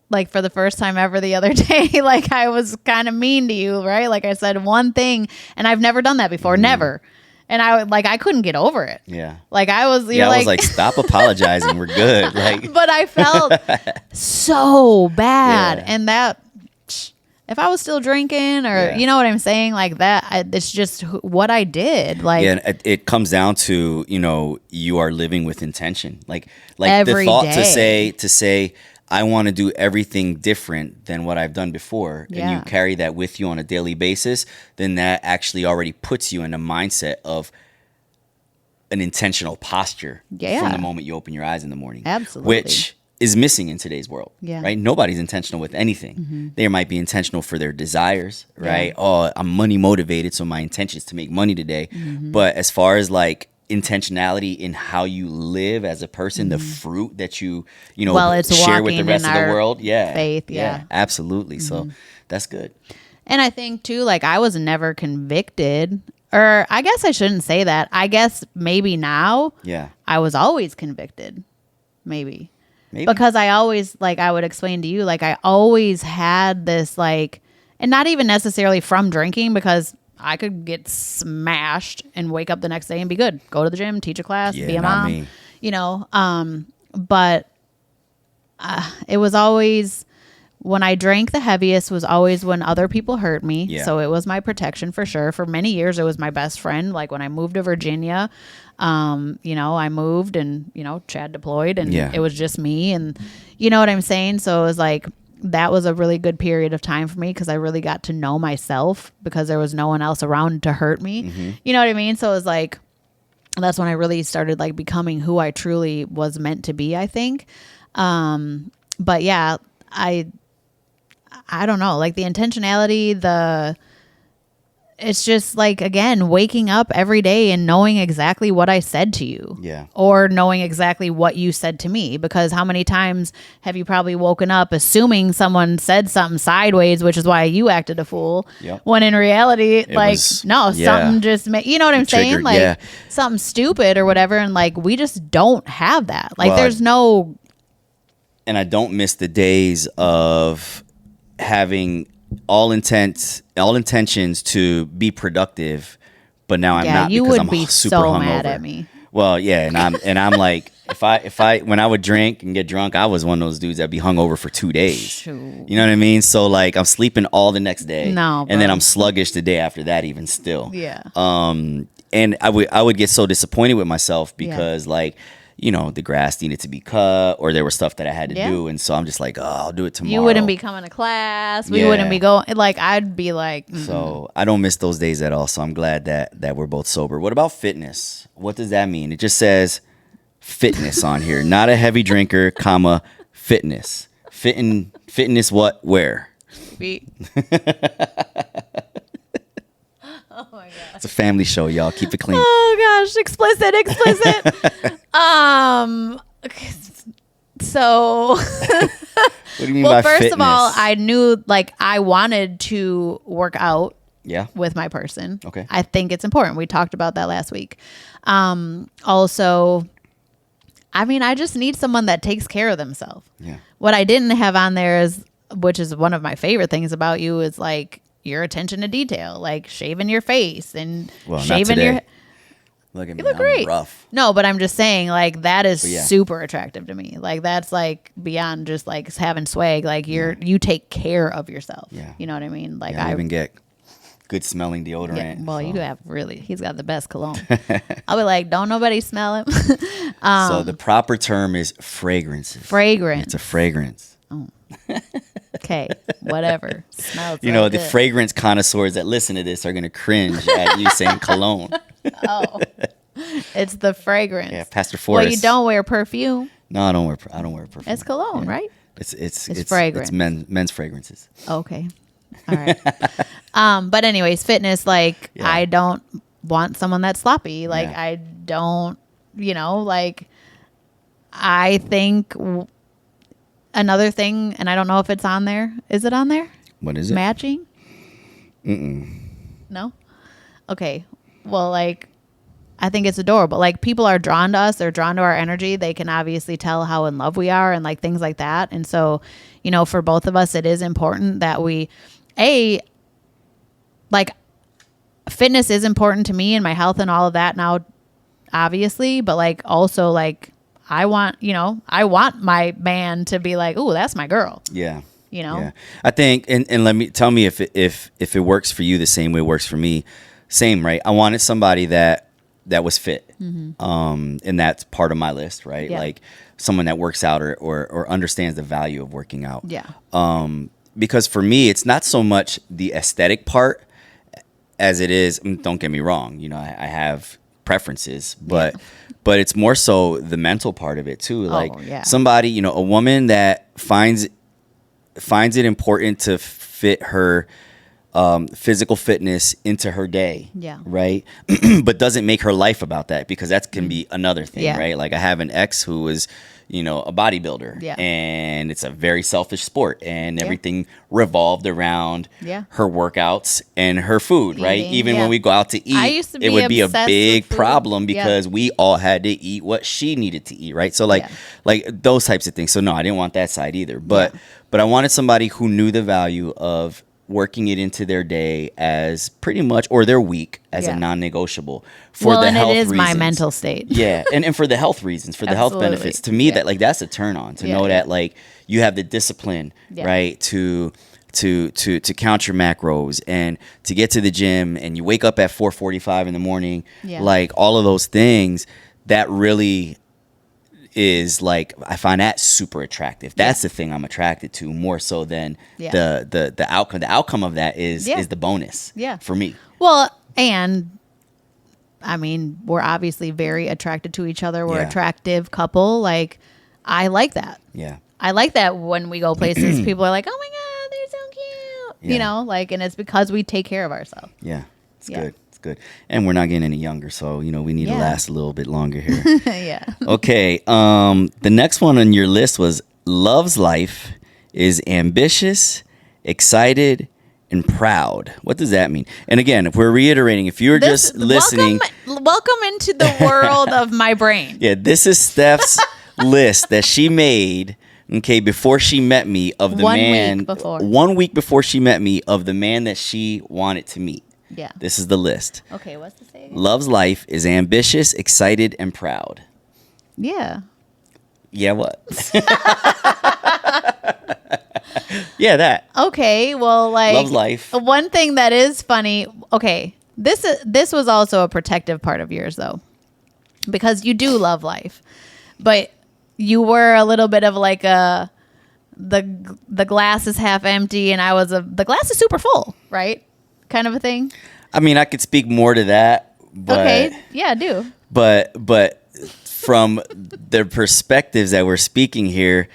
like for the first time ever the other day, like I was kind of mean to you, right? Like I said one thing and I've never done that before, never. And I couldn't get over it. Yeah. Like I was, I was like, stop apologizing. We're good. Like, but I felt so bad. Yeah. And that, if I was still drinking or, you know what I'm saying? Like that, it's just what I did. Like, and it comes down to, you are living with intention. Like every the thought day. to say, I want to do everything different than what I've done before, and you carry that with you on a daily basis, then that actually already puts you in a mindset of an intentional posture from the moment you open your eyes in the morning. Absolutely. Which is missing in today's world, right? Nobody's intentional with anything. They might be intentional for their desires, right? Oh, I'm money motivated, so my intention is to make money today. But as far as like intentionality in how you live as a person, the fruit that you share with the rest of the world, faith, absolutely. So that's good. And I think too, like I was never convicted, or I guess I shouldn't say that. I guess maybe now, I was always convicted, maybe. Because I always, like I would explain to you, like I always had this like, and not even necessarily from drinking, because I could get smashed and wake up the next day and be good. Go to the gym, teach a class, be a mom, but it was always, when I drank the heaviest was always when other people hurt me. Yeah. So it was my protection for sure. For many years, it was my best friend. Like when I moved to Virginia, I moved and, Chad deployed and it was just me. And you know what I'm saying? So it was like, that was a really good period of time for me because I really got to know myself because there was no one else around to hurt me. You know what I mean? So it was like, that's when I really started like becoming who I truly was meant to be, I think. But yeah, I don't know, like the intentionality, it's just like, again, waking up every day and knowing exactly what I said to you. Yeah. Or knowing exactly what you said to me. Because how many times have you probably woken up assuming someone said something sideways, which is why you acted a fool. Yep. When in reality, something just you know what I'm saying? Like something stupid or whatever. And like, we just don't have that. Like there's no. And I don't miss the days of having all intentions to be productive, but now I'm not, you because would I'm be super so hungover. mad at me. Well, yeah, and I'm like, if I when I would drink and get drunk, I was one of those dudes that'd be hungover for 2 days. Shoot. You know what I mean? So like, I'm sleeping all the next day, No, and then bro. I'm sluggish the day after that, even still. Yeah. And I would get so disappointed with myself because like, the grass needed to be cut, or there was stuff that I had to do. And so I'm just like, oh, I'll do it tomorrow. You wouldn't be coming to class. We wouldn't be going. Like, I'd be like. So I don't miss those days at all. So I'm glad that we're both sober. What about fitness? What does that mean? It just says fitness on here. Not a heavy drinker, comma, fitness. Fitness what? Where? Feet. Oh my gosh. It's a family show, y'all. Keep it clean. Oh gosh, explicit. Okay. So What do you mean well, by first fitness? of all, I knew like I wanted to work out with my person. Okay. I think it's important. We talked about that last week. Also, I mean, I just need someone that takes care of themselves. Yeah. What I didn't have on there is, which is one of my favorite things about you, is like your attention to detail, like shaving your face and shaving your. Look at me. You look I'm great. rough. No, but I'm just saying, like, that is super attractive to me. Like, that's like beyond just like having swag. Like, you take care of yourself. Yeah. You know what I mean? Like, I even get good smelling deodorant. Yeah, well, you have he's got the best cologne. I'll be like, don't nobody smell him. So the proper term is fragrances. Fragrance. It's a fragrance. Oh. Okay, whatever. Smells the good. fragrance connoisseurs that listen to this are going to cringe at you saying cologne. Oh, it's the fragrance. Yeah, Pastor Forrest. Well, you don't wear perfume. No, I don't wear perfume. It's cologne, right? It's fragrance. It's men's fragrances. Okay. All right. But anyways, fitness, like, I don't want someone that's sloppy. Like, I don't, like, I think another thing, and I don't know if it's on there. Is it on there? What is it? Matching? No? Okay. Well, like, I think it's adorable. Like, people are drawn to us. They're drawn to our energy. They can obviously tell how in love we are and, like, things like that. And so, for both of us, it is important that we, like, fitness is important to me and my health and all of that now, obviously. But, like, also, like, I want my man to be like, ooh, that's my girl. Yeah. Yeah. I think, and tell me if it works for you the same way it works for me. Same, right? I wanted somebody that was fit. And that's part of my list, right? Yeah. Like someone that works out or understands the value of working out. Yeah. Because for me, it's not so much the aesthetic part as it is, don't get me wrong, I have preferences, but it's more so the mental part of it too. Like somebody, a woman that finds it important to fit her physical fitness into her day, right? But doesn't make her life about that, because that can be another thing, right? Like I have an ex who was, a bodybuilder, and it's a very selfish sport, and everything revolved around her workouts and her food, right? Even when we go out to eat, it would be a big problem because we all had to eat what she needed to eat, right? So like those types of things. So no, I didn't want that side either, but I wanted somebody who knew the value of working it into their day as pretty much, or their week as a non-negotiable for the health reasons. It is my mental state. And for the health reasons, for the health benefits. To me, that's a turn on to know that like you have the discipline, right, to count your macros and to get to the gym, and you wake up at 4:45 in the morning, like all of those things that really is like, I find that super attractive. That's the thing I'm attracted to more so than the outcome. The outcome of that is the bonus for me. Well, and I mean, we're obviously very attracted to each other. We're attractive couple. Like, I like that. Yeah. I like that when we go places, people are like, oh my God, they're so cute. Like, and it's because we take care of ourselves. Yeah. It's good. Good. And we're not getting any younger, so we need to last a little bit longer here. Okay. The next one on your list was love's life is ambitious, excited, and proud. What does that mean? And again, if we're reiterating, if you're just listening, welcome into the world of my brain. Yeah, this is Steph's list that she made. Okay, before she met me, of the 1 week before she met me, of the man that she wanted to meet. Yeah. This is the list. Okay, what's the saying? Love's life is ambitious, excited, and proud. Yeah. Yeah, what? Yeah, that. Okay, well, like, love's life. One thing that is funny. Okay, this was also a protective part of yours, though, because you do love life. But you were a little bit of like the glass is half empty, and I was the glass is super full, right? Kind of a thing. I mean, I could speak more to that. But, okay, yeah, do. But from the perspectives that we're speaking here,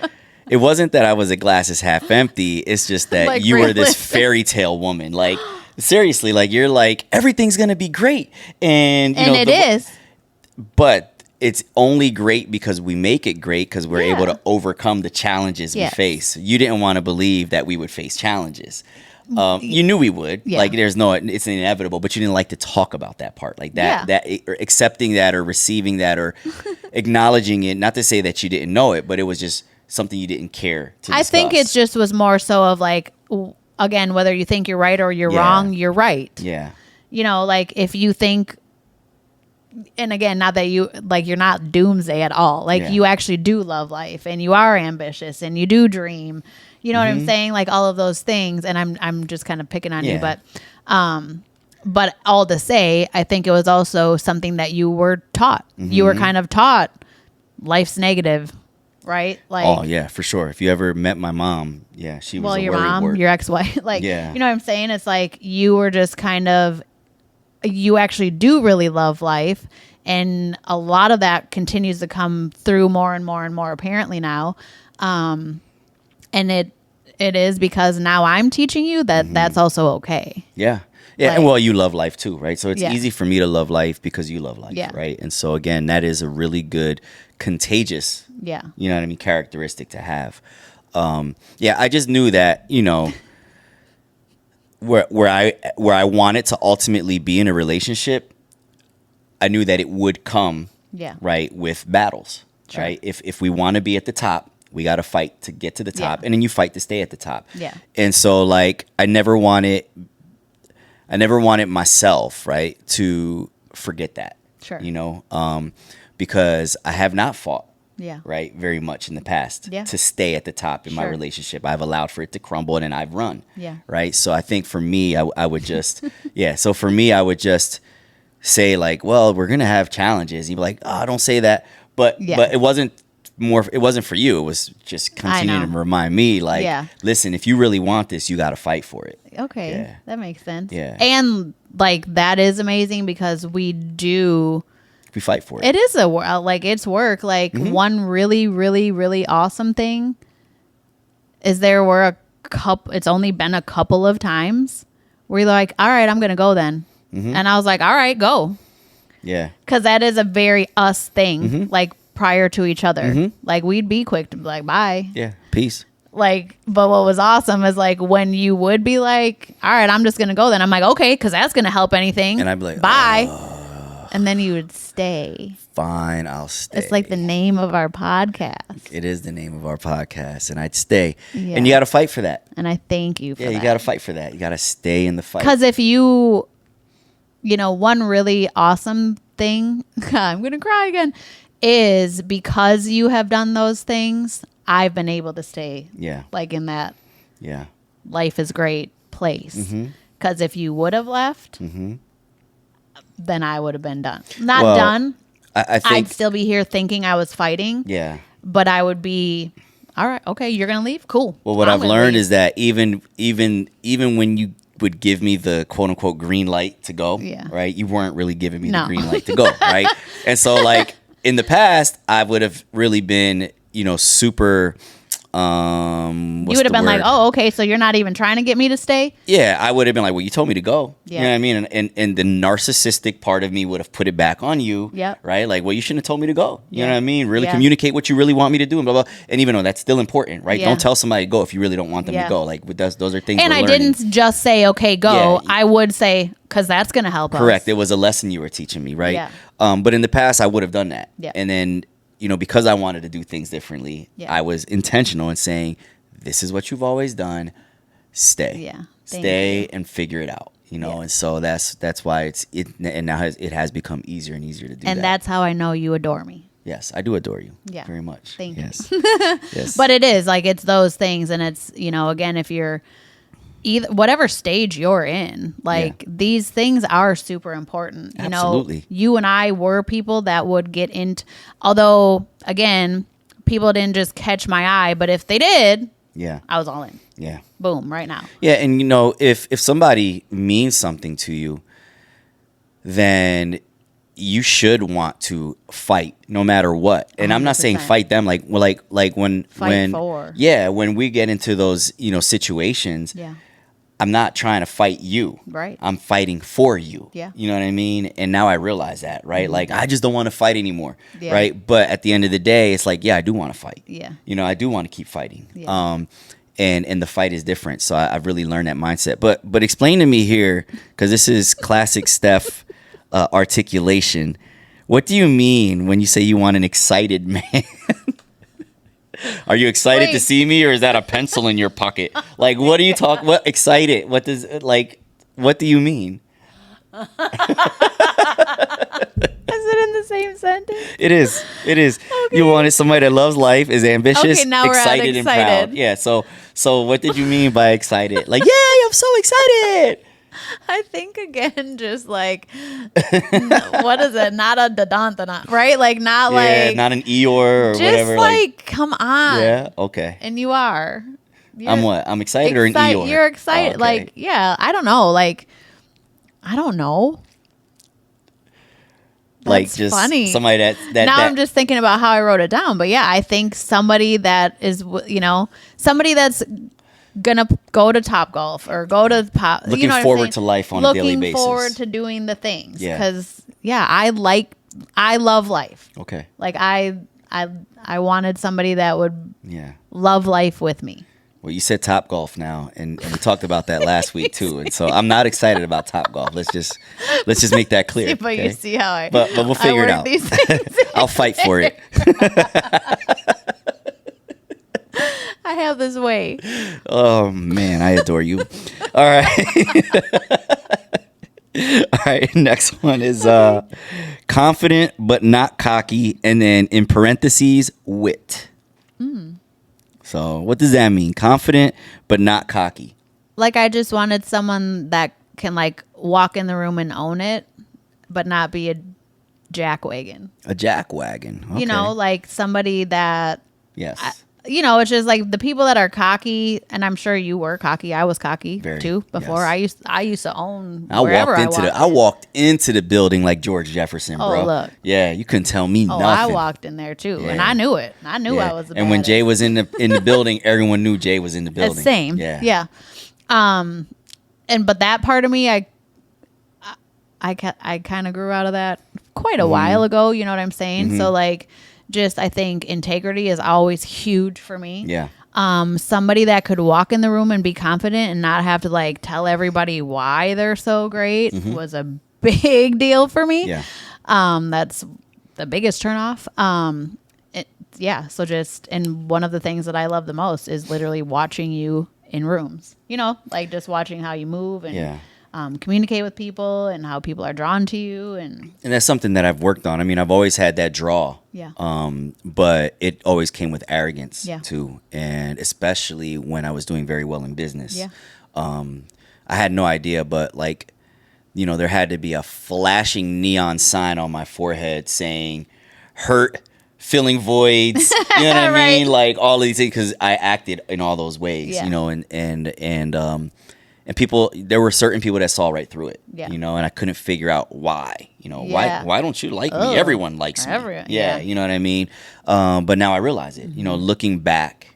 it wasn't that I was a glass is half empty. It's just that like you were this fairy tale woman. Like, seriously, like you're like, everything's going to be great. And it is. But it's only great because we make it great because we're able to overcome the challenges we face. You didn't want to believe that we would face challenges. You knew we would. Like, it's inevitable, but you didn't like to talk about that part, like that or accepting that or receiving that or acknowledging it. Not to say that you didn't know it, but it was just something you didn't care to discuss. I think it just was more so of like, again, whether you think you're right or you're wrong, you're right. Yeah. Like if you think, and again, not that you're not doomsday at all. Like you actually do love life and you are ambitious and you do dream. You know what I'm saying? Like all of those things. And I'm just kind of picking on you, but all to say, I think it was also something that you were taught. You were kind of taught life's negative, right? Like, oh yeah, for sure. If you ever met my mom, she was your mom, your ex-wife, like, you know what I'm saying? It's like you were just kind of, you actually do really love life. And a lot of that continues to come through more and more and more apparently now. And it is because now I'm teaching you that that's also okay. Yeah. Yeah. Like, and well, you love life too, right? So it's easy for me to love life because you love life, right? And so again, that is a really good contagious, you know what I mean, characteristic to have. I just knew that, where I wanted to ultimately be in a relationship, I knew that it would come, right, with battles, right? If we want to be at the top, we got to fight to get to the top, and then you fight to stay at the top. Yeah. And so, like, I never wanted myself, right, to forget that. Sure. Because I have not fought, right, very much in the past to stay at the top in my relationship. I've allowed for it to crumble, and then I've run. Yeah. Right. So I think for me, I would just, So for me, I would just say like, well, we're gonna have challenges. You'd be like, oh, don't say that. But it wasn't for you. It was just continuing to remind me, like, listen, if you really want this, you got to fight for it. Okay, that makes sense. Yeah, and like that is amazing because we fight for it. It is it's work. Like one really, really, really awesome thing is there were it's only been a couple of times where you're like, all right, I'm gonna go then, and I was like, all right, go. Yeah, because that is a very us thing. Like. Prior to each other, like we'd be quick to be like, bye. Yeah, peace. Like, but what was awesome is like when you would be like, all right, I'm just gonna go then. I'm like, okay, because that's gonna help anything. And I'd be like, bye. And then you would stay. Fine, I'll stay. It's like the name of our podcast. It is the name of our podcast, and I'd stay. Yeah. And you got to fight for that. And I thank you for that. Yeah, you got to fight for that. You got to stay in the fight. Because if you one really awesome thing, I'm gonna cry again. Is because you have done those things, I've been able to stay like in that life is great place. Because if you would have left, then I would have been done. Not done. I think I'd still be here thinking I was fighting. Yeah. But I would be, all right, okay, you're going to leave? Cool. Well, what I've learned is that even when you would give me the quote unquote green light to go, right? You weren't really giving me the green light to go, right? And so like, in the past, I would have really been, super. You would have been like, oh, okay, so you're not even trying to get me to stay? Yeah, I would have been like, well, you told me to go. Yeah. You know what I mean? And the narcissistic part of me would have put it back on you. Yeah. Right? Like, well, you shouldn't have told me to go. You know what I mean? Really communicate what you really want me to do and blah, blah. And even though that's still important, right? Don't tell somebody to go if you really don't want them to go. Like, those are things and I didn't just say, okay, go. I would say, because that's going to help us. Correct. It was a lesson you were teaching me, right? Yeah. But in the past, I would have done that. Yeah. And then, because I wanted to do things differently, I was intentional in saying, this is what you've always done. Stay. Yeah. Stay and figure it out. And so that's why and now it has become easier and easier to do that. And that's how I know you adore me. Yes, I do adore you. Yeah. Very much. Thank you. Yes. But it is like, it's those things. And it's, again, if you're either whatever stage you're in, like these things are super important. You Absolutely. know, you and I were people that would get into, although again, people didn't just catch my eye, but if they did, I was all in. Yeah. Boom, right now. Yeah. And you know, if somebody means something to you, then you should want to fight no matter what. And 100%. I'm not saying fight them like when we get into those, you know, situations, I'm not trying to fight you. Right. I'm fighting for you. Yeah. You know what I mean? And now I realize that, right? Like I just don't want to fight anymore. Yeah. Right. But at the end of the day, it's like, I do want to fight. Yeah. You know, I do want to keep fighting. Yeah. And the fight is different. So I've really learned that mindset. But explain to me here, because this is classic Steph articulation. What do you mean when you say you want an excited man? Are you excited to see me, or is that a pencil in your pocket? Like, what are you talking? What excited? What does what do you mean? Is it in the same sentence? It is. Okay. You wanted somebody that loves life, is ambitious, okay, now excited, and proud. Yeah. So what did you mean by excited? Like, yay, I'm so excited. I think again, just like what is it? Not a da-dan-da-dan, right? Like not like not an Eeyore or just whatever. Like come on. Yeah. Okay. And you are. I'm what? I'm excited or an Eeyore? You're excited. Oh, okay. Like I don't know. Like I don't know. That's like just funny. Somebody that now I'm just thinking about how I wrote it down. But yeah, I think somebody that is, you know, somebody that's gonna go to Topgolf or go to pop, looking you know forward to life on a daily basis, looking forward to doing the things, because I love life. Okay. Like I wanted somebody that would love life with me. Well, you said Topgolf now, and we talked about that last week too, and so I'm not excited about Topgolf. Let's just make that clear. But okay? You see how but we'll figure it out. I'll fight for it. I have this way. Oh man, I adore you. All right. All right, next one is confident but not cocky, and then in parentheses, wit. So what does that mean? Confident but not cocky. Like I just wanted someone that can like walk in the room and own it, but not be a jackwagon. A jackwagon. Okay. You know, like somebody that yes. You know, it's just like the people that are cocky, and I'm sure you were cocky. I was cocky too before. Yes. I used to own wherever I walked. I walked into the building like George Jefferson, bro. Look. Yeah, you couldn't tell me nothing. I walked in there too, and I knew it. I knew I was the And when Jay was in the building, everyone knew Jay was in the building. Same. Yeah. But that part of me, I kind of grew out of that quite a while ago. You know what I'm saying? Mm-hmm. So like. Just I think integrity is always huge for me. Yeah. Somebody that could walk in the room and be confident and not have to like tell everybody why they're so great was a big deal for me. Yeah. That's the biggest turnoff. So just, and one of the things that I love the most is literally watching you in rooms, you know, like just watching how you move and communicate with people and how people are drawn to you. And that's something that I've worked on. I mean, I've always had that draw. Yeah. But it always came with arrogance too. And especially when I was doing very well in business. Yeah. I had no idea, but like, you know, there had to be a flashing neon sign on my forehead saying hurt, filling voids, you know what I mean? Like all these things, because I acted in all those ways, you know, and people, there were certain people that saw right through it, you know, and I couldn't figure out why, you know, why don't you like me? Everyone likes me. Yeah, you know what I mean? But now I realize it, you know, looking back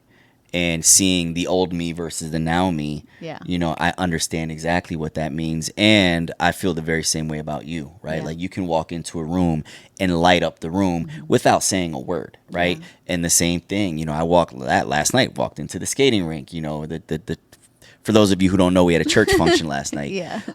and seeing the old me versus the now me, you know, I understand exactly what that means. And I feel the very same way about you, right? Like you can walk into a room and light up the room without saying a word, right? And the same thing, you know, I walked into the skating rink, you know, for those of you who don't know, we had a church function last night.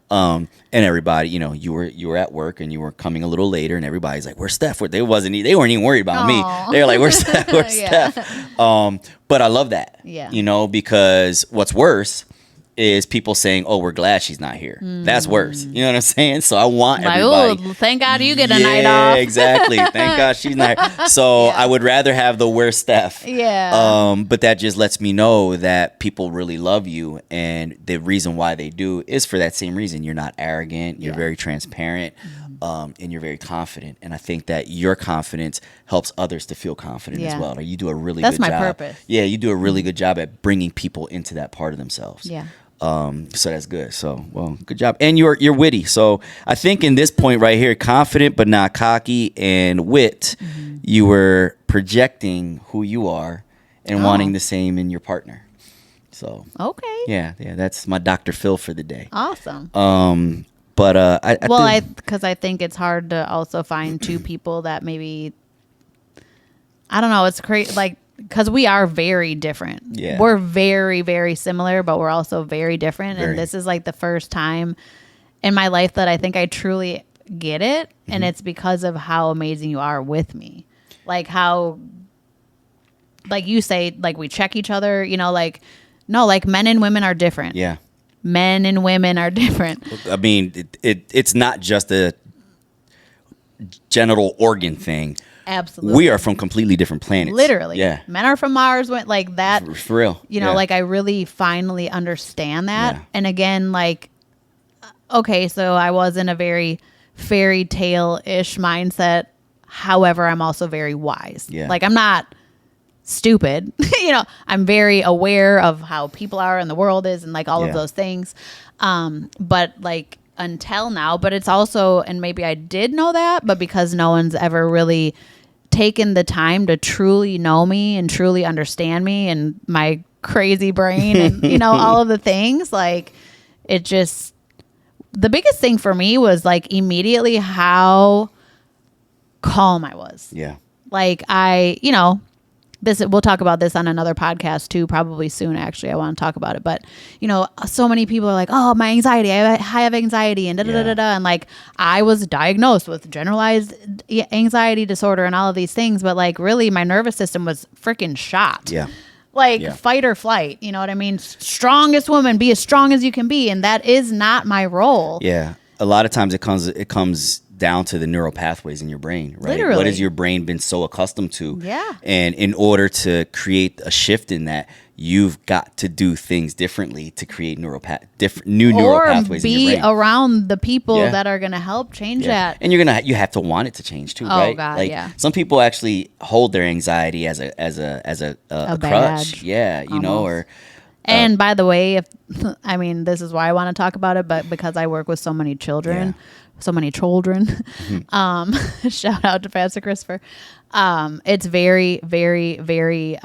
And everybody, you know, you were at work and you were coming a little later, and everybody's like, "Where's Steph?" They weren't even worried about me. They were like, "Where's Steph? Where's Steph?" But I love that. You know, because what's worse is people saying, "Oh, we're glad she's not here." That's worse. You know what I'm saying? So I want like, everybody. Oh, thank God you get a night off. Exactly. Thank God she's not here. So I would rather have the worst Steph. Yeah. But that just lets me know that people really love you, and the reason why they do is for that same reason. You're not arrogant. You're very transparent. And you're very confident, and I think that your confidence helps others to feel confident as well. Or you do a really good job. That's my purpose. Yeah, you do a really good job at bringing people into that part of themselves. Yeah. So that's good. So, well, good job. And you're witty. So I think in this point right here, confident but not cocky, and wit, you were projecting who you are and wanting the same in your partner. So okay. Yeah, that's my Dr. Phil for the day. Awesome. But because I think it's hard to also find two people that maybe, I don't know, it's crazy, like, because we are very different. Yeah. We're very, very similar, but we're also very different. Very. And this is like the first time in my life that I think I truly get it. And it's because of how amazing you are with me. Like how, like you say, like we check each other, you know, like, no, like men and women are different. Yeah. Men and women are different. I mean, it's not just a genital organ thing. Absolutely. We are from completely different planets. Literally. Yeah. Men are from Mars, like that. For real. You know, like I really finally understand that. Yeah. And again, like, okay, so I was in a very fairy tale-ish mindset. However, I'm also very wise. Yeah. Like I'm not stupid. You know, I'm very aware of how people are and the world is and like all of those things. But like until now, but it's also, and maybe I did know that, but because no one's ever really taken the time to truly know me and truly understand me and my crazy brain and, you know, all of the things, like it just, the biggest thing for me was like immediately how calm I was. Yeah. Like I, you know, we'll talk about this on another podcast too, probably soon. Actually, I want to talk about it, but you know, so many people are like, "Oh, my anxiety, I have anxiety," and and like I was diagnosed with generalized anxiety disorder and all of these things, but like really, my nervous system was freaking shot. Yeah. Like fight or flight, you know what I mean? Strongest woman, be as strong as you can be, and that is not my role. Yeah, a lot of times it comes down to the neural pathways in your brain, right? Literally. What has your brain been so accustomed to? Yeah. And in order to create a shift in that, you've got to do things differently to create new neural pathways in your brain. Or be around the people that are going to help change that. And you have to want it to change too, right? Oh God, like some people actually hold their anxiety as a crutch. Yeah, you know, or and by the way, I mean, this is why I want to talk about it, but because I work with so many children, shout out to Pastor Christopher. It's very, very, very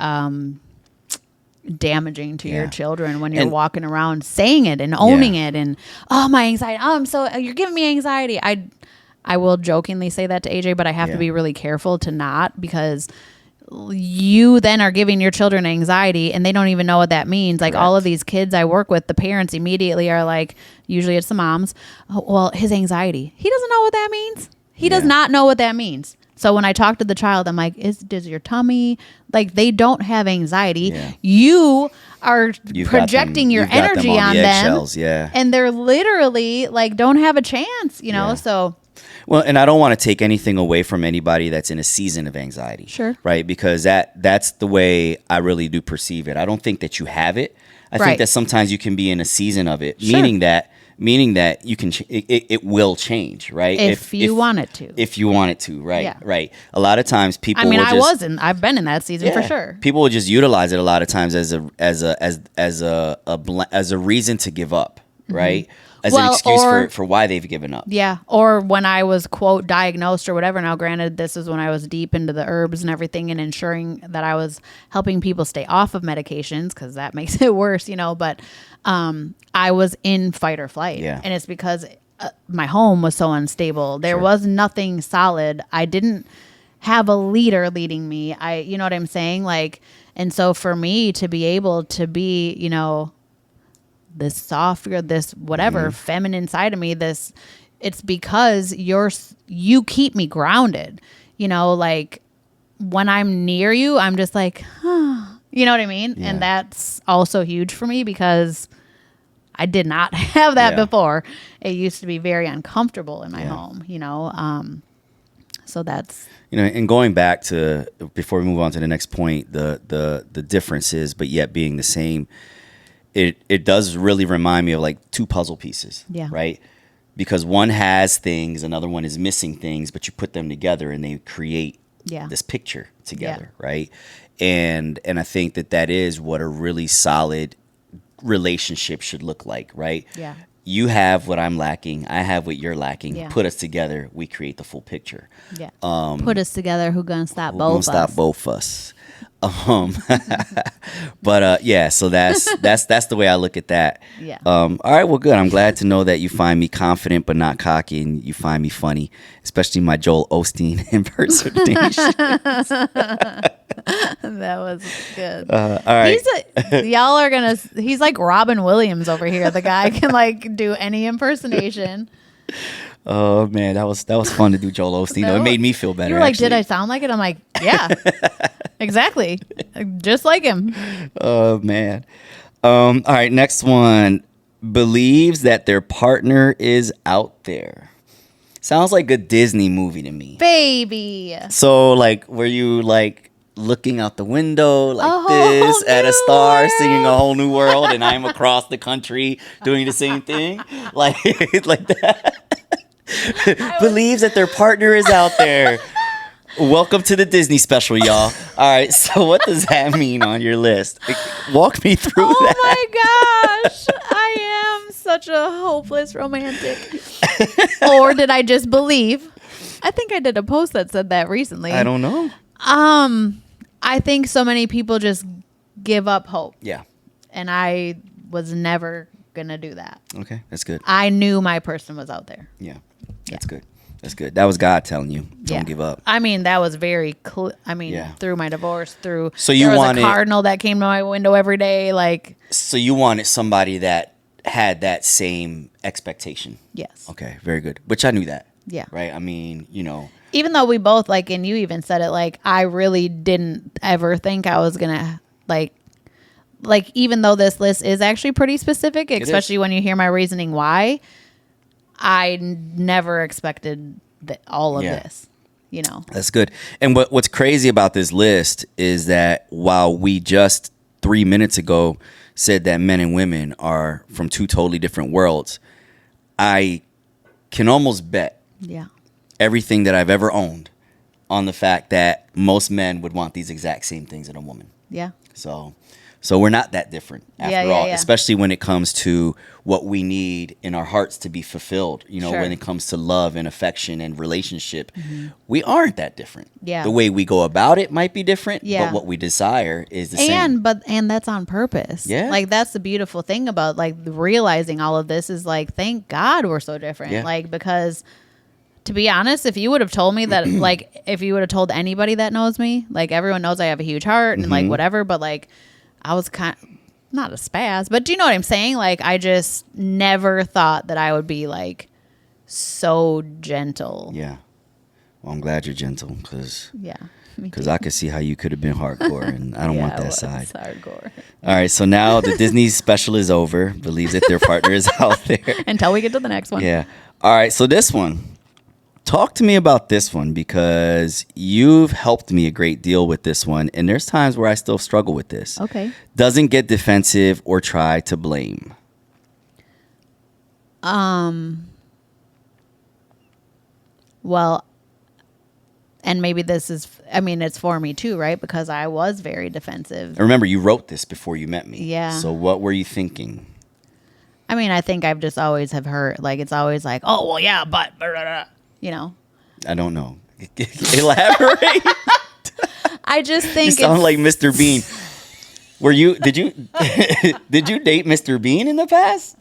damaging to your children when you're walking around saying it and owning it and, oh, my anxiety. Oh, you're giving me anxiety. I will jokingly say that to AJ, but I have to be really careful to not, because you then are giving your children anxiety and they don't even know what that means. Like all of these kids I work with, the parents immediately are like, usually it's the moms, oh, well, his anxiety, he doesn't know what that means. He does not know what that means. So when I talk to the child, I'm like, does your tummy, like they don't have anxiety. Yeah. You are projecting your energy on them. Yeah. And they're literally like, don't have a chance, you know? So. Well, and I don't want to take anything away from anybody that's in a season of anxiety. Sure. Right? Because that's the way I really do perceive it. I don't think that you have it. I think that sometimes you can be in a season of it, meaning that you can it will change, right? If you want it to. If you want it to, right? Yeah. Right. A lot of times people I've been in that season for sure. People will just utilize it a lot of times as a reason to give up, right? As an excuse for why they've given up. Yeah. Or when I was, quote, diagnosed or whatever. Now, granted, this is when I was deep into the herbs and everything and ensuring that I was helping people stay off of medications, because that makes it worse, you know. But I was in fight or flight. Yeah. And it's because my home was so unstable. There was nothing solid. I didn't have a leader leading me. You know what I'm saying? Like, and so for me to be able to be, you know, this soft, this whatever feminine side of me, it's because you keep me grounded, you know, like when I'm near you, I'm just like, huh, you know what I mean? Yeah. And that's also huge for me because I did not have that Yeah. before. It used to be very uncomfortable in my home, you know. So that's, you know, and going back to, before we move on to the next point, the differences, but yet being the same, it does really remind me of like two puzzle pieces, Yeah. right? Because one has things, another one is missing things, but you put them together and they create this picture together, right? And I think that is what a really solid relationship should look like, right? Yeah. You have what I'm lacking, I have what you're lacking. Yeah. Put us together, we create the full picture. yeah. Put us together. Who gonna stop Who both gonna us? stop both us? But yeah, so that's the way I look at that. Yeah. All right, well, good. I'm glad to know that you find me confident but not cocky, and you find me funny, especially my Joel Osteen impersonation. That was good. All right. He's like Robin Williams over here. The guy can like do any impersonation. Oh man, that was fun to do Joel Osteen. Though. It made me feel better. You were like, actually. did I sound like it? I'm like, yeah, exactly, just like him. Oh man. All right, next one. Believes that their partner is out there. Sounds like a Disney movie to me. Baby. So like, were you like looking out the window like A this whole at a new star, world. singing A Whole New World, and I'm across the country doing the same thing, like like that? Believes that their partner is out there. Welcome to the Disney special, y'all. All right, so what does that mean on your list? Walk me through that. Oh my gosh, I am such a hopeless romantic. Or did I just believe? I think I did a post that said that recently. I don't know. I think so many people just give up hope. Yeah. And I was never going to do that. Okay, that's good. I knew my person was out there. Yeah, that's good. That's good. That was God telling you, don't Yeah. give up. I mean, that was very through my divorce, So you there was wanted- a cardinal that came to my window every day. Like, So you wanted somebody that had that same expectation. yes. Okay, very good. Which I knew that. Yeah. Right? I mean, you know. Even though we both, like, and you even said it, like, I really didn't ever think I was going to, like, even though this list is actually pretty specific, especially when you hear my reasoning why, I never expected all of this, you know. That's good. And what's crazy about this list is that while we just 3 minutes ago said that men and women are from two totally different worlds, I can almost bet Yeah. everything that I've ever owned on the fact that most men would want these exact same things in a woman. Yeah. So we're not that different after all, yeah. especially when it comes to what we need in our hearts to be fulfilled. You know, Sure. when it comes to love and affection and relationship, we aren't that different. Yeah. The way we go about it might be different, Yeah. but what we desire is the same. And that's on purpose. Yeah. Like, that's the beautiful thing about, like, realizing all of this is, like, thank God we're so different. Yeah. Like, because to be honest, if you would have told me that, like, if you would have told anybody that knows me, like, everyone knows I have a huge heart and like whatever, but like, I was not a spaz, but do you know what I'm saying? Like, I just never thought that I would be like so gentle. Yeah. Well, I'm glad you're gentle because Yeah. I could see how you could have been hardcore, and I don't want that side. It's hardcore. All right, so now the Disney special is over. Believes that their partner is out there. Until we get to the next one. Yeah. All right, so this one. Talk to me about this one because you've helped me a great deal with this one, and there's times where I still struggle with this. Okay. Doesn't get defensive or try to blame. Well, and maybe this is, I mean, it's for me too, right? Because I was very defensive. Remember, you wrote this before you met me. Yeah. So what were you thinking? I mean, I think I've just always have heard, like, it's always like, oh, well, yeah, but, blah, blah, blah, you know. I don't know. Elaborate. I just You think sound like Mr. Bean. Did you date Mr. Bean in the past?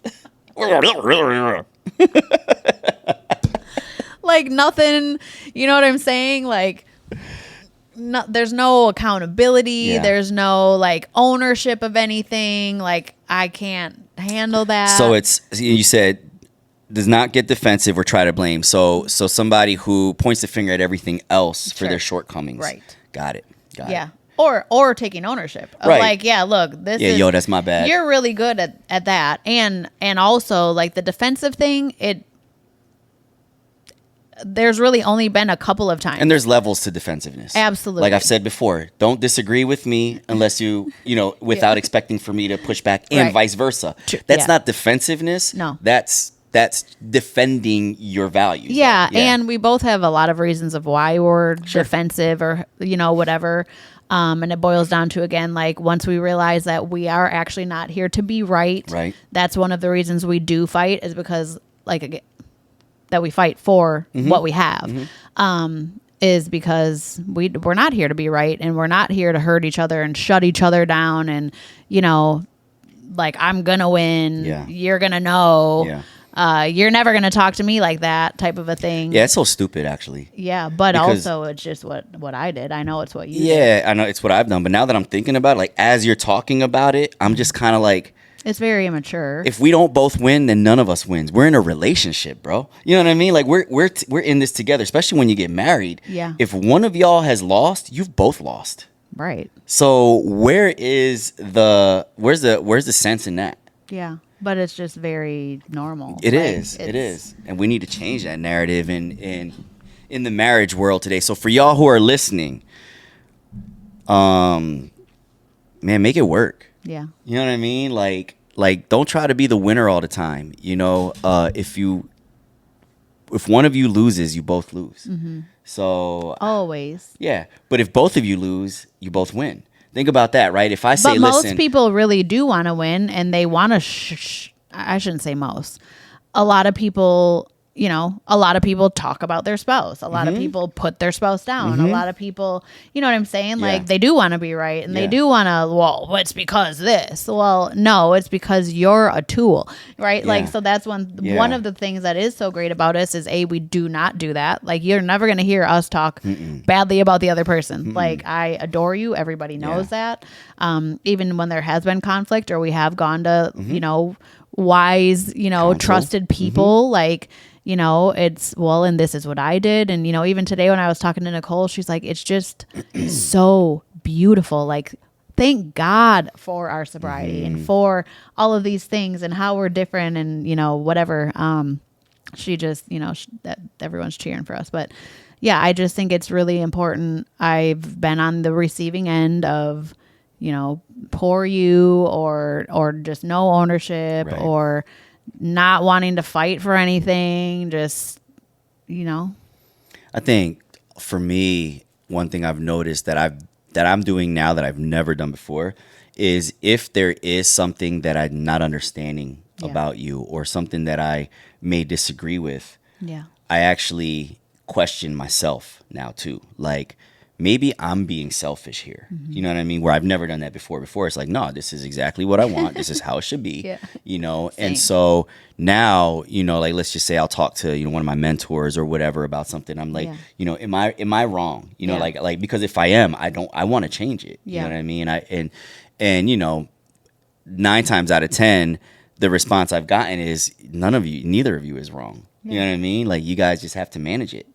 like nothing, you know what I'm saying? Like, no, there's no accountability. Yeah. There's no like ownership of anything. Like, I can't handle that. So you said does not get defensive or try to blame. So somebody who points the finger at everything else for Sure. their shortcomings. Right. Got it. Yeah. Or taking ownership of Right. like, yeah, look, this is, yo, that's my bad. You're really good at that. And also like the defensive thing, there's really only been a couple of times. And there's levels to defensiveness. Absolutely. Like I've said before, don't disagree with me unless without expecting for me to push back, and vice versa. That's not defensiveness. No. That's defending your values. Yeah, and we both have a lot of reasons of why we're defensive or, whatever. And it boils down to, again, like once we realize that we are actually not here to be right. That's one of the reasons we do fight, is because that we fight for what we have, is because we're not here to be right, and we're not here to hurt each other and shut each other down. And, like I'm going to win, you're going to know, you're never going to talk to me like that type of a thing. Yeah, it's so stupid, actually. Yeah, but also it's just what I did. I know it's what you did. Yeah, I know it's what I've done. But now that I'm thinking about it, like as you're talking about it, I'm just kind of like, it's very immature. If we don't both win, then none of us wins. We're in a relationship, bro. You know what I mean? Like we're in this together, especially when you get married. Yeah. If one of y'all has lost, you've both lost. Right. So where's the sense in that? Yeah. But it's just very normal. It is. And we need to change that narrative in the marriage world today. So for y'all who are listening, man, make it work. Yeah. You know what I mean? Like don't try to be the winner all the time. If one of you loses, you both lose. Mm-hmm. So always. Yeah. But if both of you lose, you both win. Think about that, right? If I say, but most people really do want to win, and they want to. I shouldn't say most. A lot of people, talk about their spouse. A lot of people put their spouse down. A lot of people, you know what I'm saying? Yeah. Like they do want to be right, and they do want to. Well, it's because this. Well, no, it's because you're a tool, right? Yeah. Like so. That's one of the things that is so great about us is we do not do that. Like you're never going to hear us talk badly about the other person. Like I adore you. Everybody knows that. Even when there has been conflict or we have gone to wise, counsel. Trusted people, like, it's and this is what I did. And, even today when I was talking to Nicole, she's like, it's just so beautiful. Like, thank God for our sobriety and for all of these things and how we're different and, whatever. She just, that everyone's cheering for us. But yeah, I just think it's really important. I've been on the receiving end of, poor you or just no ownership or not wanting to fight for anything. Just, I think for me, one thing I've noticed that I'm doing now that I've never done before is if there is something that I'm not understanding about you or something that I may disagree with, I actually question myself now too. Like, maybe I'm being selfish here. You know what I mean? Where I've never done that before. Before it's like, no, this is exactly what I want. This is how it should be. Same. And so now, like let's just say I'll talk to, one of my mentors or whatever about something. I'm like, am I wrong? Like because if I am, I want to change it. You know what I mean? And 9 times out of 10, the response I've gotten is neither of you is wrong. You know what I mean? Like you guys just have to manage it.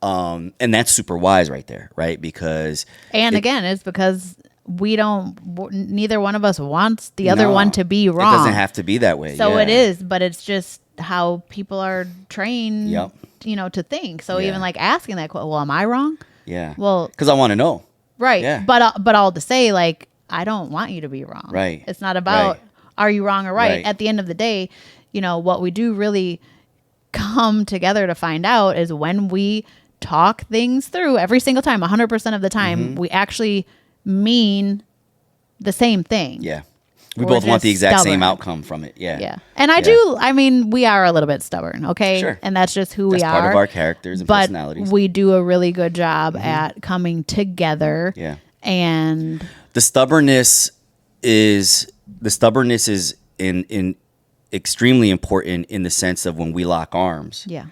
And that's super wise right there, right? Because again, it's because neither one of us wants the other one to be wrong. It doesn't have to be that way. So it is, but it's just how people are trained, to think. So even like asking that question, well, am I wrong? Yeah. Well, because I want to know. Right. Yeah. But all to say, like, I don't want you to be wrong. Right. It's not about are you wrong or right. At the end of the day, what we do really come together to find out is when we talk things through every single time, 100% of the time, we actually mean the same thing. Yeah. We both want the exact same outcome from it. Yeah. Yeah. And we are a little bit stubborn, okay? Sure. And that's just who we are. That's part of our characters and personalities. But we do a really good job at coming together. Yeah. And the stubbornness is in extremely important in the sense of when we lock arms. Yeah.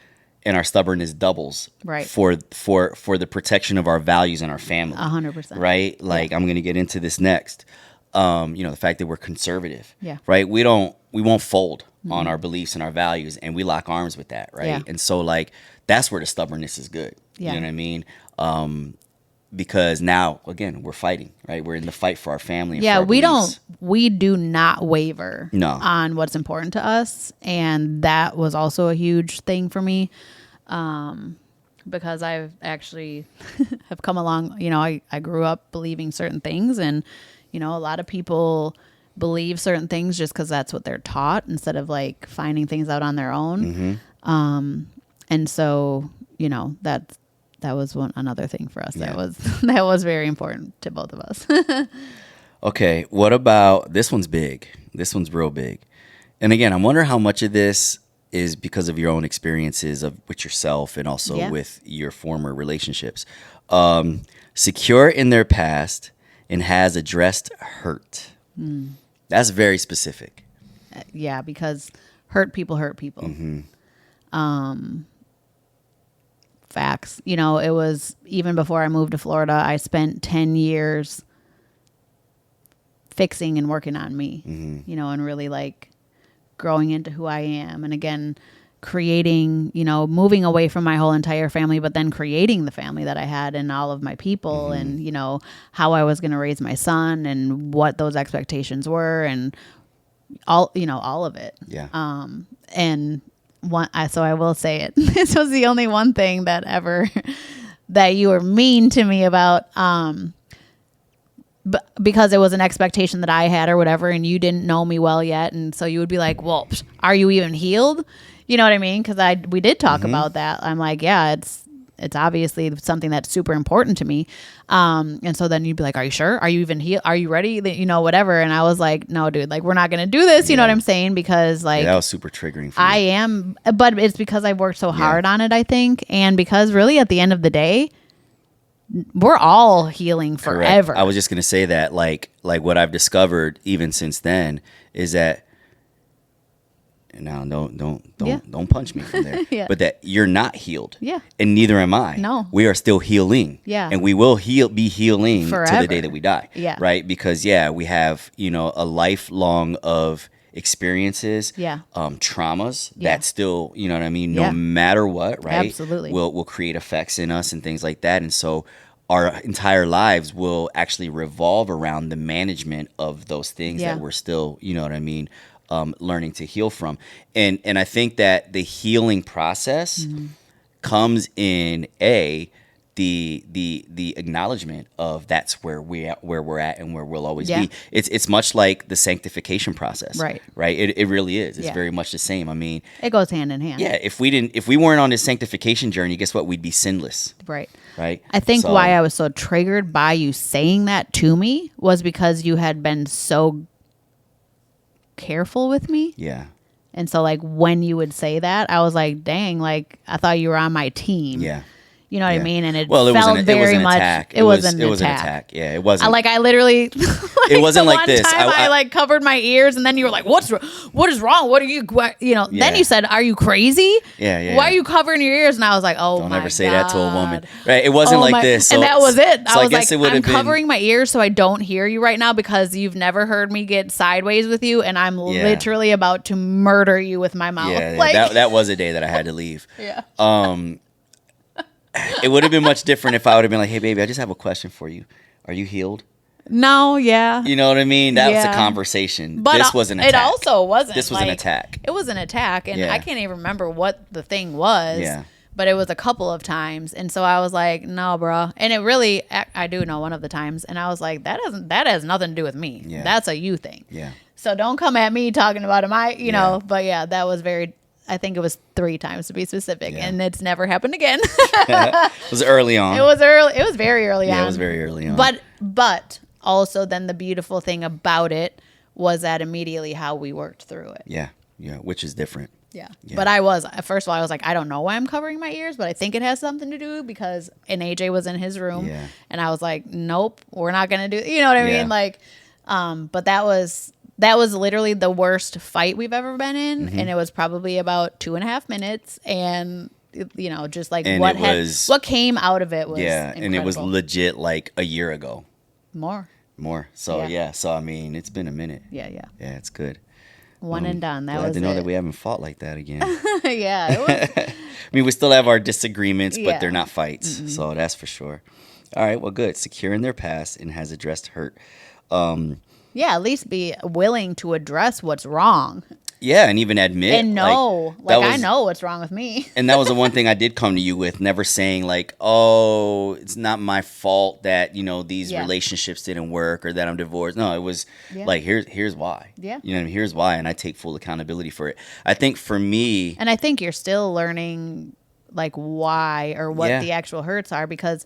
And our stubbornness doubles for the protection of our values and our family. 100%. Right? Like I'm going to get into this next. The fact that we're conservative. Yeah. Right? We won't fold on our beliefs and our values, and we lock arms with that, right? Yeah. And so like that's where the stubbornness is good. Yeah. You know what I mean? because now, again, we're fighting, right? We're in the fight for our family. And Yeah, for our beliefs. we do not waver on what's important to us. And that was also a huge thing for me. Because I've actually have come along, I grew up believing certain things, and, a lot of people believe certain things just because that's what they're taught instead of like finding things out on their own. And so, that was another thing for us. Yeah. That was very important to both of us. Okay. What about, this one's big. This one's real big. And again, I wonder how much of this is because of your own experiences with yourself and also with your former relationships. Secure in their past and has addressed hurt. That's very specific. Yeah, because hurt people hurt people. Facts. It was even before I moved to Florida, I spent 10 years fixing and working on me, and really like growing into who I am. And again, creating, moving away from my whole entire family, but then creating the family that I had and all of my people and, how I was going to raise my son and what those expectations were and all of it. Yeah. And so I will say it. This was the only one thing that you were mean to me about, because it was an expectation that I had or whatever, and you didn't know me well yet. And so you would be like, well, are you even healed? You know what I mean? Because we did talk about that. I'm like, yeah, it's obviously something that's super important to me. And so then you'd be like, are you sure? Are you even healed? Are you ready? Whatever. And I was like, no, dude, like, we're not going to do this. You know what I'm saying? Because like, that was super triggering for me. I me. am, but it's because I've worked so hard on it, I think. And because really at the end of the day, we're all healing forever. Correct. I was just going to say that like what I've discovered even since then is that, now don't punch me from there. But that you're not healed. Yeah. And neither am I. No. We are still healing. Yeah. And we will be healing forever. to the day that we die. Yeah. Right? Because we have, a lifelong of experiences, traumas that still, you know what I mean, no matter what, right? Absolutely. Will create effects in us and things like that. And so our entire lives will actually revolve around the management of those things that we're still, you know what I mean, learning to heal from. And I think that the healing process comes in the acknowledgement of that's where we're at and where we'll always be. It's much like the sanctification process. Right. It really is. It's very much the same. I mean, it goes hand in hand. Yeah. If we weren't on this sanctification journey, guess what? We'd be sinless. Right. Right. I think why I was so triggered by you saying that to me was because you had been so careful with me. Yeah. And so like when you would say that, I was like, dang, like I thought you were on my team. Yeah. You know what I mean? And it felt very much. Attack. It was an attack. Yeah, it wasn't. I literally. It wasn't like this. I like covered my ears, and then you were like, "What is wrong? What are you? Then you said, "Are you crazy? Yeah. Why are you covering your ears?" And I was like, "Oh, don't my ever say God. that to a woman." Right? It wasn't like this. So, and that was it. So I was like, I'm been covering my ears so I don't hear you right now because you've never heard me get sideways with you, and I'm literally about to murder you with my mouth. Yeah, that was a day that I had to leave. Yeah. It would have been much different if I would have been like, "Hey, baby, I just have a question for you. Are you healed?" No, yeah. You know what I mean? That was a conversation. But this was an attack. It also wasn't. This was an attack. It was an attack, and I can't even remember what the thing was. Yeah. But it was a couple of times, and so I was like, "No, bro." And it really, I do know one of the times, and I was like, "That has nothing to do with me. Yeah. That's a you thing." Yeah. So don't come at me talking about it. You know. But yeah, that was very. I think it was 3 times to be specific, and it's never happened again. It was early on. It was early. It was very early on. Yeah, it was very early on. But also then the beautiful thing about it was that immediately how we worked through it. Yeah, which is different. Yeah. But first of all, I was like, I don't know why I'm covering my ears, but I think it has something to do because AJ was in his room, and I was like, nope, we're not gonna do. You know what I mean? Like, but that was literally the worst fight we've ever been in, and it was probably about 2.5 minutes, and just like and what came out of it was incredible. And it was legit like a year ago. More. So so I mean, it's been a minute. Yeah, it's good. One and done. That glad was to know it. that we haven't fought like that again. Yeah, it was. I mean, we still have our disagreements, but they're not fights. So that's for sure. All right. Well, good. Secure in their past and has addressed hurt. Yeah, at least be willing to address what's wrong. Yeah, and even admit. And know, I know what's wrong with me. And that was the one thing I did come to you with, never saying like, oh, it's not my fault that, these relationships didn't work or that I'm divorced. No, it was like, here's why. Yeah. Here's why. And I take full accountability for it. I think for me. And I think you're still learning like why or what the actual hurts are, because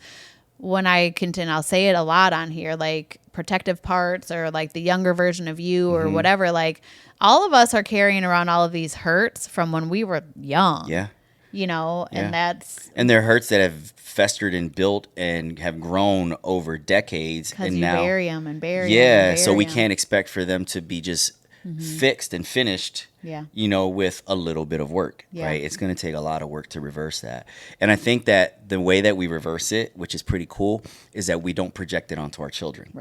when I continue, I'll say it a lot on here, like protective parts or like the younger version of you or whatever, like all of us are carrying around all of these hurts from when we were young. Yeah. And they're hurts that have festered and built and have grown over decades. And now bury them and bury them. Yeah. So we can't expect for them to be just fixed and finished, with a little bit of work, right? It's going to take a lot of work to reverse that. And I think that the way that we reverse it, which is pretty cool, is that we don't project it onto our children.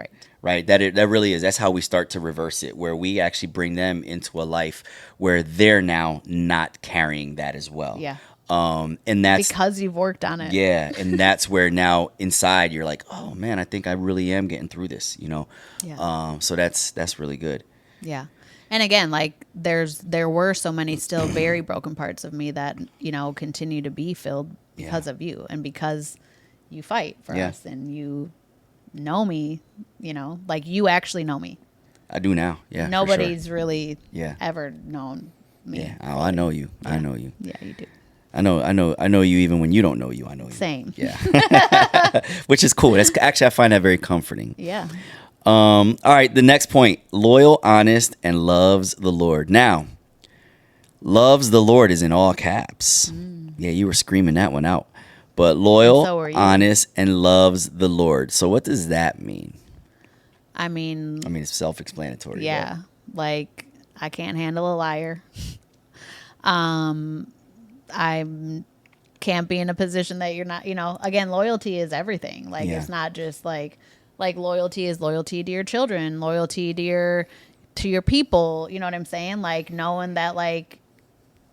Right. That really is. That's how we start to reverse it, where we actually bring them into a life where they're now not carrying that as well. Yeah. And that's because you've worked on it. Yeah. And that's where now inside you're like, oh man, I think I really am getting through this, Yeah. So that's really good. Yeah. And again, like there were so many still very broken parts of me that, continue to be filled because of you and because you fight for us and you know me, like you actually know me. I do now. Yeah. Nobody's really ever known me. Yeah. Oh, I know you. Yeah. I know you. Yeah, you do. I know you even when you don't know you. I know you. Same. Yeah. Which is cool. That's actually, I find that very comforting. Yeah. All right, the next point, loyal, honest, and loves the Lord. Now, loves the Lord is in all caps. Yeah, you were screaming that one out. But loyal, honest, and loves the Lord. So what does that mean? I mean, it's self-explanatory. Yeah, like I can't handle a liar. I can't be in a position that you're not, again, loyalty is everything. Like it's not just like loyalty is loyalty to your children, loyalty to your people. You know what I'm saying? Like knowing that, like,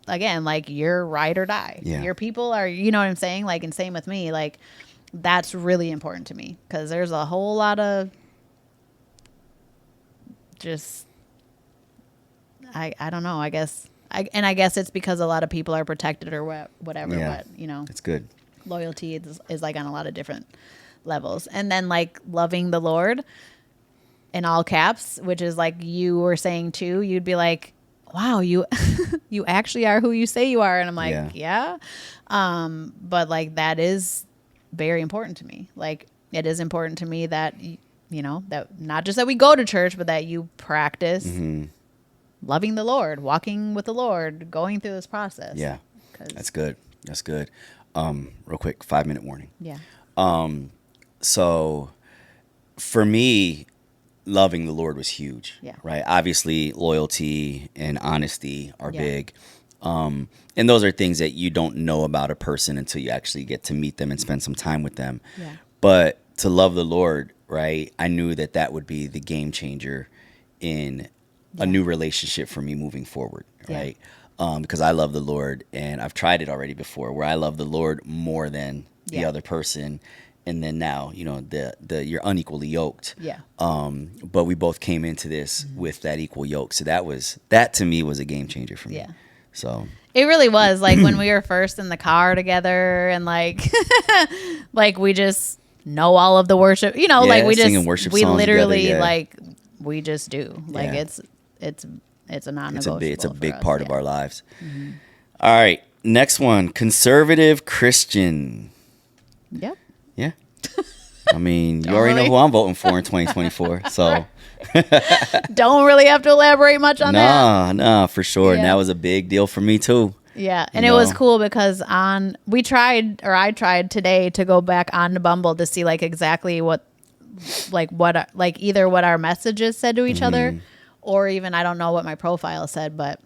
again, like you're ride or die. Yeah. Your people are, you know what I'm saying? Like, and same with me. Like that's really important to me because there's a whole lot of just, I don't know. I guess it's because a lot of people are protected or whatever. Yeah. But it's good. Loyalty is like on a lot of different levels. And then like loving the Lord in all caps, which is like you were saying too, you'd be like, wow, you you actually are who you say you are. And I'm like, yeah. But like that is very important to me. Like it is important to me that that not just that we go to church, but that you practice loving the Lord, walking with the Lord, going through this process. Yeah. That's good. Real quick, 5-minute warning. Yeah. So for me, loving the Lord was huge. Yeah. Right. Obviously, loyalty and honesty are big. And those are things that you don't know about a person until you actually get to meet them and spend some time with them. Yeah. But to love the Lord, right, I knew that would be the game changer in a new relationship for me moving forward. Right. Because I love the Lord and I've tried it already before where I love the Lord more than the other person. And then now, you're unequally yoked. Yeah. But we both came into this with that equal yoke. So that to me was a game changer for me. Yeah. So it really was like when we were first in the car together and like, like we just know all of the worship, like we just, we literally together, like, we just do like, it's a non-negotiable. It's a big part of our lives. Mm-hmm. All right. Next one, conservative Christian. Yep. Yeah. I mean, you already know who I'm voting for in 2024. So don't really have to elaborate much on that. No, for sure. Yeah. And that was a big deal for me too. Yeah. And it was cool because I tried today to go back on to Bumble to see like exactly what either what our messages said to each other or even, I don't know what my profile said, but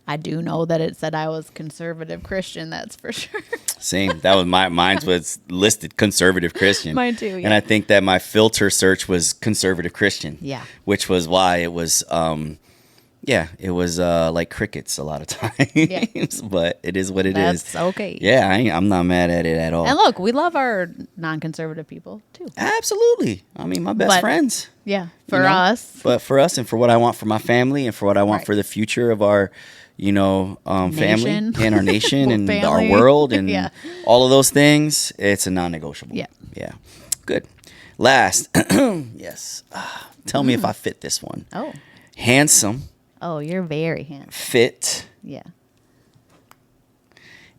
I do know that it said I was conservative Christian. That's for sure. Same. That was mine was listed conservative Christian. Mine too. Yeah. And I think that my filter search was conservative Christian. Yeah. Which was why it was, it was like crickets a lot of times. Yeah. But it is what it is. That's okay. Yeah, I'm not mad at it at all. And look, we love our non-conservative people too. Absolutely. I mean, my best friends. Yeah, for us. But for us and for what I want for my family and for what I want Right. for the future of our, family Nation. and our nation and Family. our world and Yeah. all of those things, it's a non-negotiable. Yeah. Yeah. Good. Last. Yes. Tell me if I fit this one. Oh. Handsome, Oh, you're very handsome. fit, Yeah.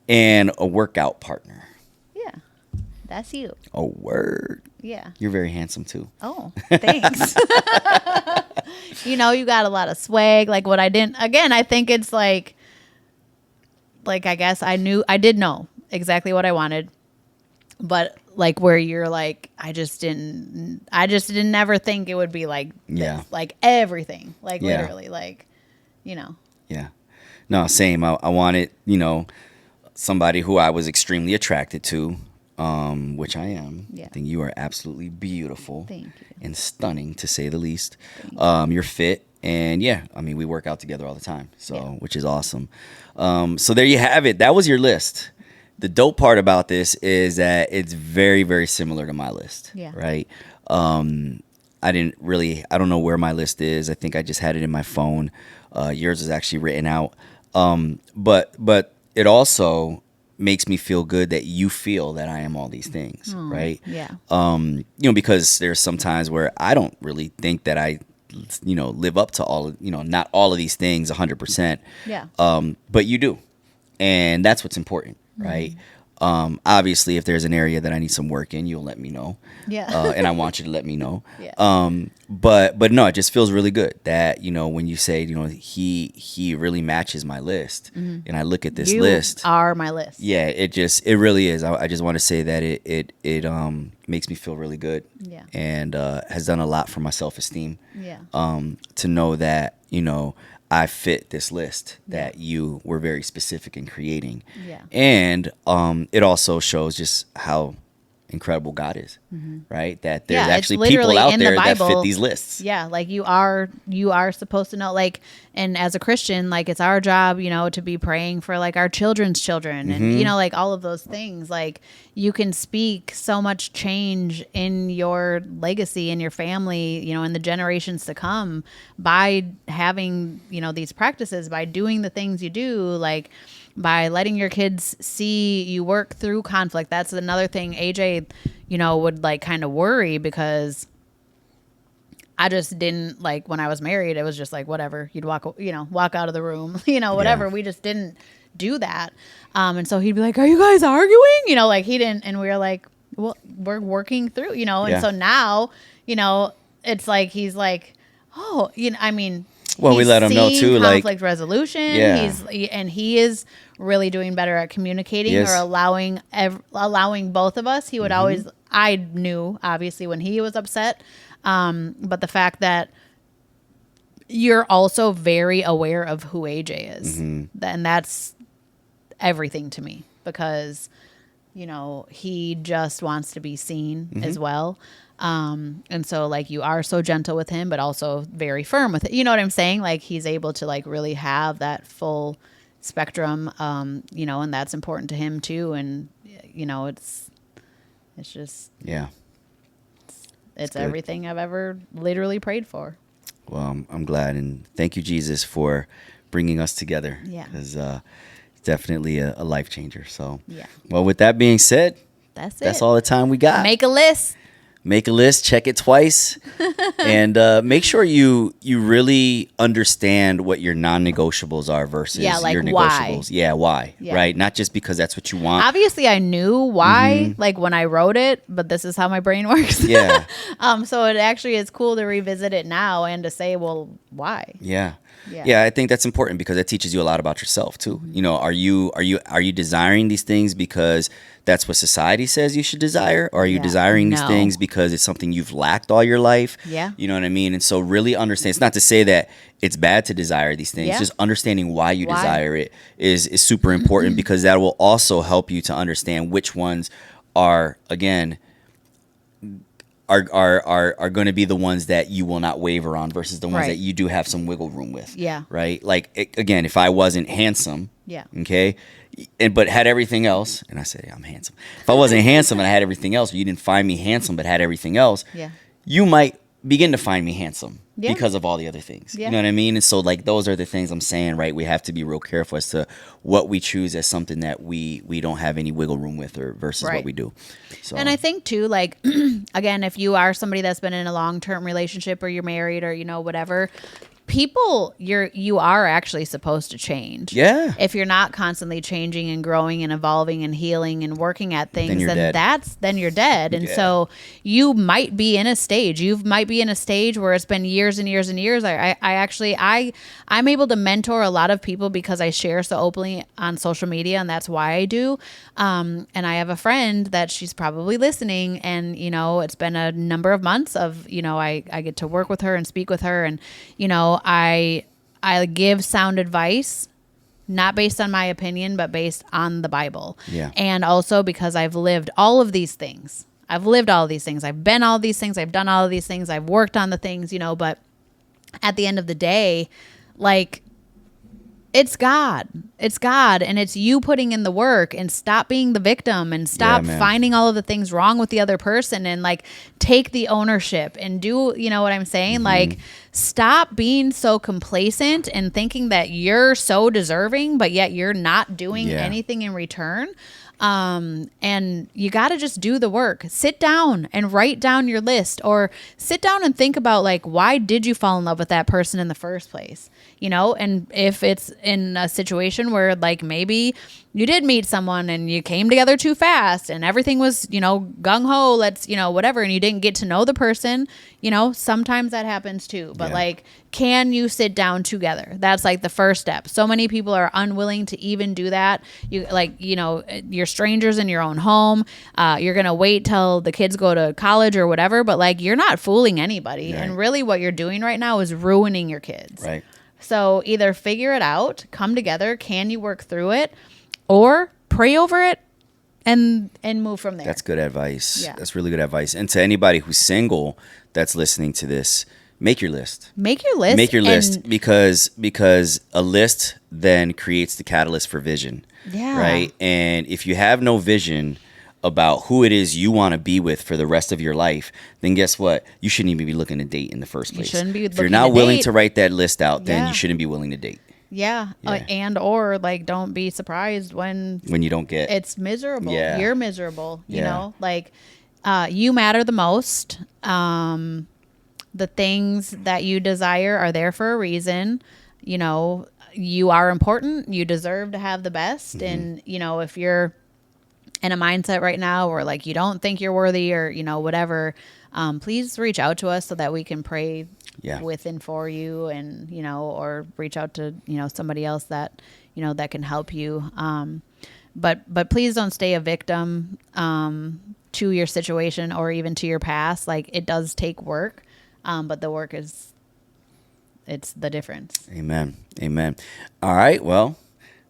and a workout partner. Yeah. That's you. Oh, word. Yeah. You're very handsome too. Oh, thanks. You got a lot of swag. Like what I didn't, again, I think it's like I guess I did know exactly what I wanted, but like where you're like, I just didn't never think it would be like Yeah. this, like everything, like Yeah. literally, like, Yeah. No, same. I wanted, somebody who I was extremely attracted to, which I am. Yeah. I think you are absolutely beautiful. Thank you. And stunning, to say the least. You're fit. And yeah, I mean, we work out together all the time, so Yeah. which is awesome. So there you have it. That was your list. The dope part about this is that it's very, very similar to my list. Yeah. Right. I don't know where my list is. I think I just had it in my phone. Yours is actually written out. But it also makes me feel good that you feel that I am all these things, right? Yeah. Because there's some times where I don't really think that I, live up to all, not all of these things 100%. Yeah. But you do. And that's what's important, right? Obviously, if there's an area that I need some work in, you'll let me know. Yeah. And I want you to let me know. Yeah. But no, it just feels really good that, when you say, he really matches my list, and I look at this You list. are my list. Yeah, it really is. I just want to say that it makes me feel really good. Yeah. And has done a lot for my self-esteem. Yeah. To know that, I fit this list that you were very specific in creating. Yeah. And it also shows just how incredible God is, right? That there's Yeah, it's actually literally people out in the there that fit Bible. these lists. Yeah, like you are supposed to know, like, and as a Christian, like it's our job, to be praying for like our children's children and, like all of those things. Like you can speak so much change in your legacy, in your family, in the generations to come by having, these practices, by doing the things you do, like by letting your kids see you work through conflict. That's another thing AJ, would like kind of worry because I just didn't, like, when I was married, it was just like, whatever, you'd walk out of the room, whatever. Yeah. We just didn't do that. And so he'd be like, are you guys arguing? Like he didn't. And we were like, well, we're working through, and Yeah. so now, it's like, he's like, oh, I mean, Well, we he's let him know seeing too, like, conflict resolution. Yeah. He is really doing better at communicating Yes. or allowing both of us. He would always, I knew obviously when he was upset, but the fact that you're also very aware of who AJ is, and that's everything to me because, he just wants to be seen as well. And so like you are so gentle with him, but also very firm with it. You know what I'm saying? Like he's able to like really have that full spectrum, and that's important to him too. And, it's just, Yeah. it's good. everything I've ever literally prayed for. Well, I'm glad. And thank you, Jesus, for bringing us together. Yeah. Because it's definitely a life changer. So, Yeah. well, with that being said, That's it. that's all the time we got. Make a list. Make a list, check it twice, and make sure you really understand what your non-negotiables are versus like your why. negotiables. Yeah, why? Yeah. Right? Not just because that's what you want. Obviously I knew why, like when I wrote it, but this is how my brain works. Yeah. So it actually is cool to revisit it now and to say, well, why? Yeah. Yeah. Yeah, I think that's important because it teaches you a lot about yourself too. Are you desiring these things because that's what society says you should desire, or are you Yeah. desiring these No. things because it's something you've lacked all your life? Yeah. You know what I mean? And so really understand. It's not to say that it's bad to desire these things. Yeah. Just understanding why you Why? desire it is super important because that will also help you to understand which ones are are going to be the ones that you will not waver on versus the ones Right. that you do have some wiggle room with. Yeah. Right. Like, again, if I wasn't handsome, Yeah. okay, but had everything else, and I say I'm handsome. If I wasn't handsome and I had everything else, or you didn't find me handsome but had everything else, Yeah. you might begin to find me handsome Yeah. because of all the other things. Yeah. You know what I mean? And so, like, those are the things I'm saying, right? We have to be real careful as to what we choose as something that we don't have any wiggle room with, or versus Right. what we do. So, And I think too, like, again, if you are somebody that's been in a long-term relationship, or you're married, or, whatever, people, you are actually supposed to change. Yeah. If you're not constantly changing and growing and evolving and healing and working at things, you're dead. then you're dead. And Yeah. so you might be in a stage. You might be in a stage where it's been years and years and years. I'm able to mentor a lot of people because I share so openly on social media, and that's why I do. And I have a friend that she's probably listening, and it's been a number of months of I get to work with her and speak with her, and I give sound advice, not based on my opinion, but based on the Bible. Yeah. And also because I've lived all of these things. I've lived all of these things. I've been all of these things. I've done all of these things. I've worked on the things, but at the end of the day, like, it's God. It's God, and it's you putting in the work, and stop being the victim, and stop man. finding all of the things wrong with the other person, and like take the ownership and do, you know what I'm saying? Mm-hmm. Like, stop being so complacent and thinking that you're so deserving, but yet you're not doing Yeah. anything in return. And you got to just do the work. Sit down and write down your list, or sit down and think about, like, why did you fall in love with that person in the first place? And if it's in a situation where, like, maybe you did meet someone and you came together too fast and everything was, gung ho, let's, whatever, and you didn't get to know the person, sometimes that happens too. But Yeah. like, can you sit down together? That's like the first step. So many people are unwilling to even do that. You're strangers in your own home. You're going to wait till the kids go to college or whatever, but like, you're not fooling anybody. Right. And really what you're doing right now is ruining your kids. Right. So either figure it out, come together. Can you work through it, or pray over it and move from there? That's good advice. Yeah. That's really good advice. And to anybody who's single that's listening to this, make your list. Make your list. Make your list, and- because a list then creates the catalyst for vision. Yeah. Right? And if you have no vision about who it is you want to be with for the rest of your life, then guess what? You shouldn't even be looking to date in the first place. shouldn't be if you're looking not to willing date. to write that list out, then Yeah. you shouldn't be willing to date. Yeah. Yeah. And or like, don't be surprised when When you don't get it's miserable. Yeah. You're miserable. You Yeah. know, like, you matter the most. The things that you desire are there for a reason. You are important. You deserve to have the best. Mm-hmm. And, if you're in a mindset right now where like you don't think you're worthy, or, whatever, please reach out to us so that we can pray Yeah. with and for you, and, or reach out to, somebody else that, that can help you. But please don't stay a victim, to your situation or even to your past. Like, it does take work. But the work it's the difference. Amen. Amen. All right. Well,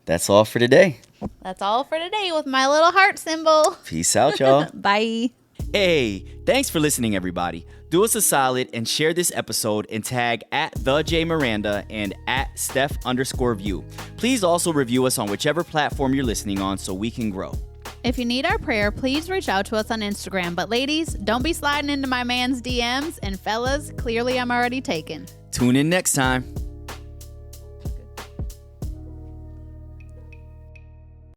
that's all for today. That's all for today with my little heart symbol. Peace out, y'all. Bye. Hey, thanks for listening, everybody. Do us a solid and share this episode and tag @TheJMiranda and @Steph_view. Please also review us on whichever platform you're listening on so we can grow. If you need our prayer, please reach out to us on Instagram. But ladies, don't be sliding into my man's DMs. And fellas, clearly I'm already taken. Tune in next time.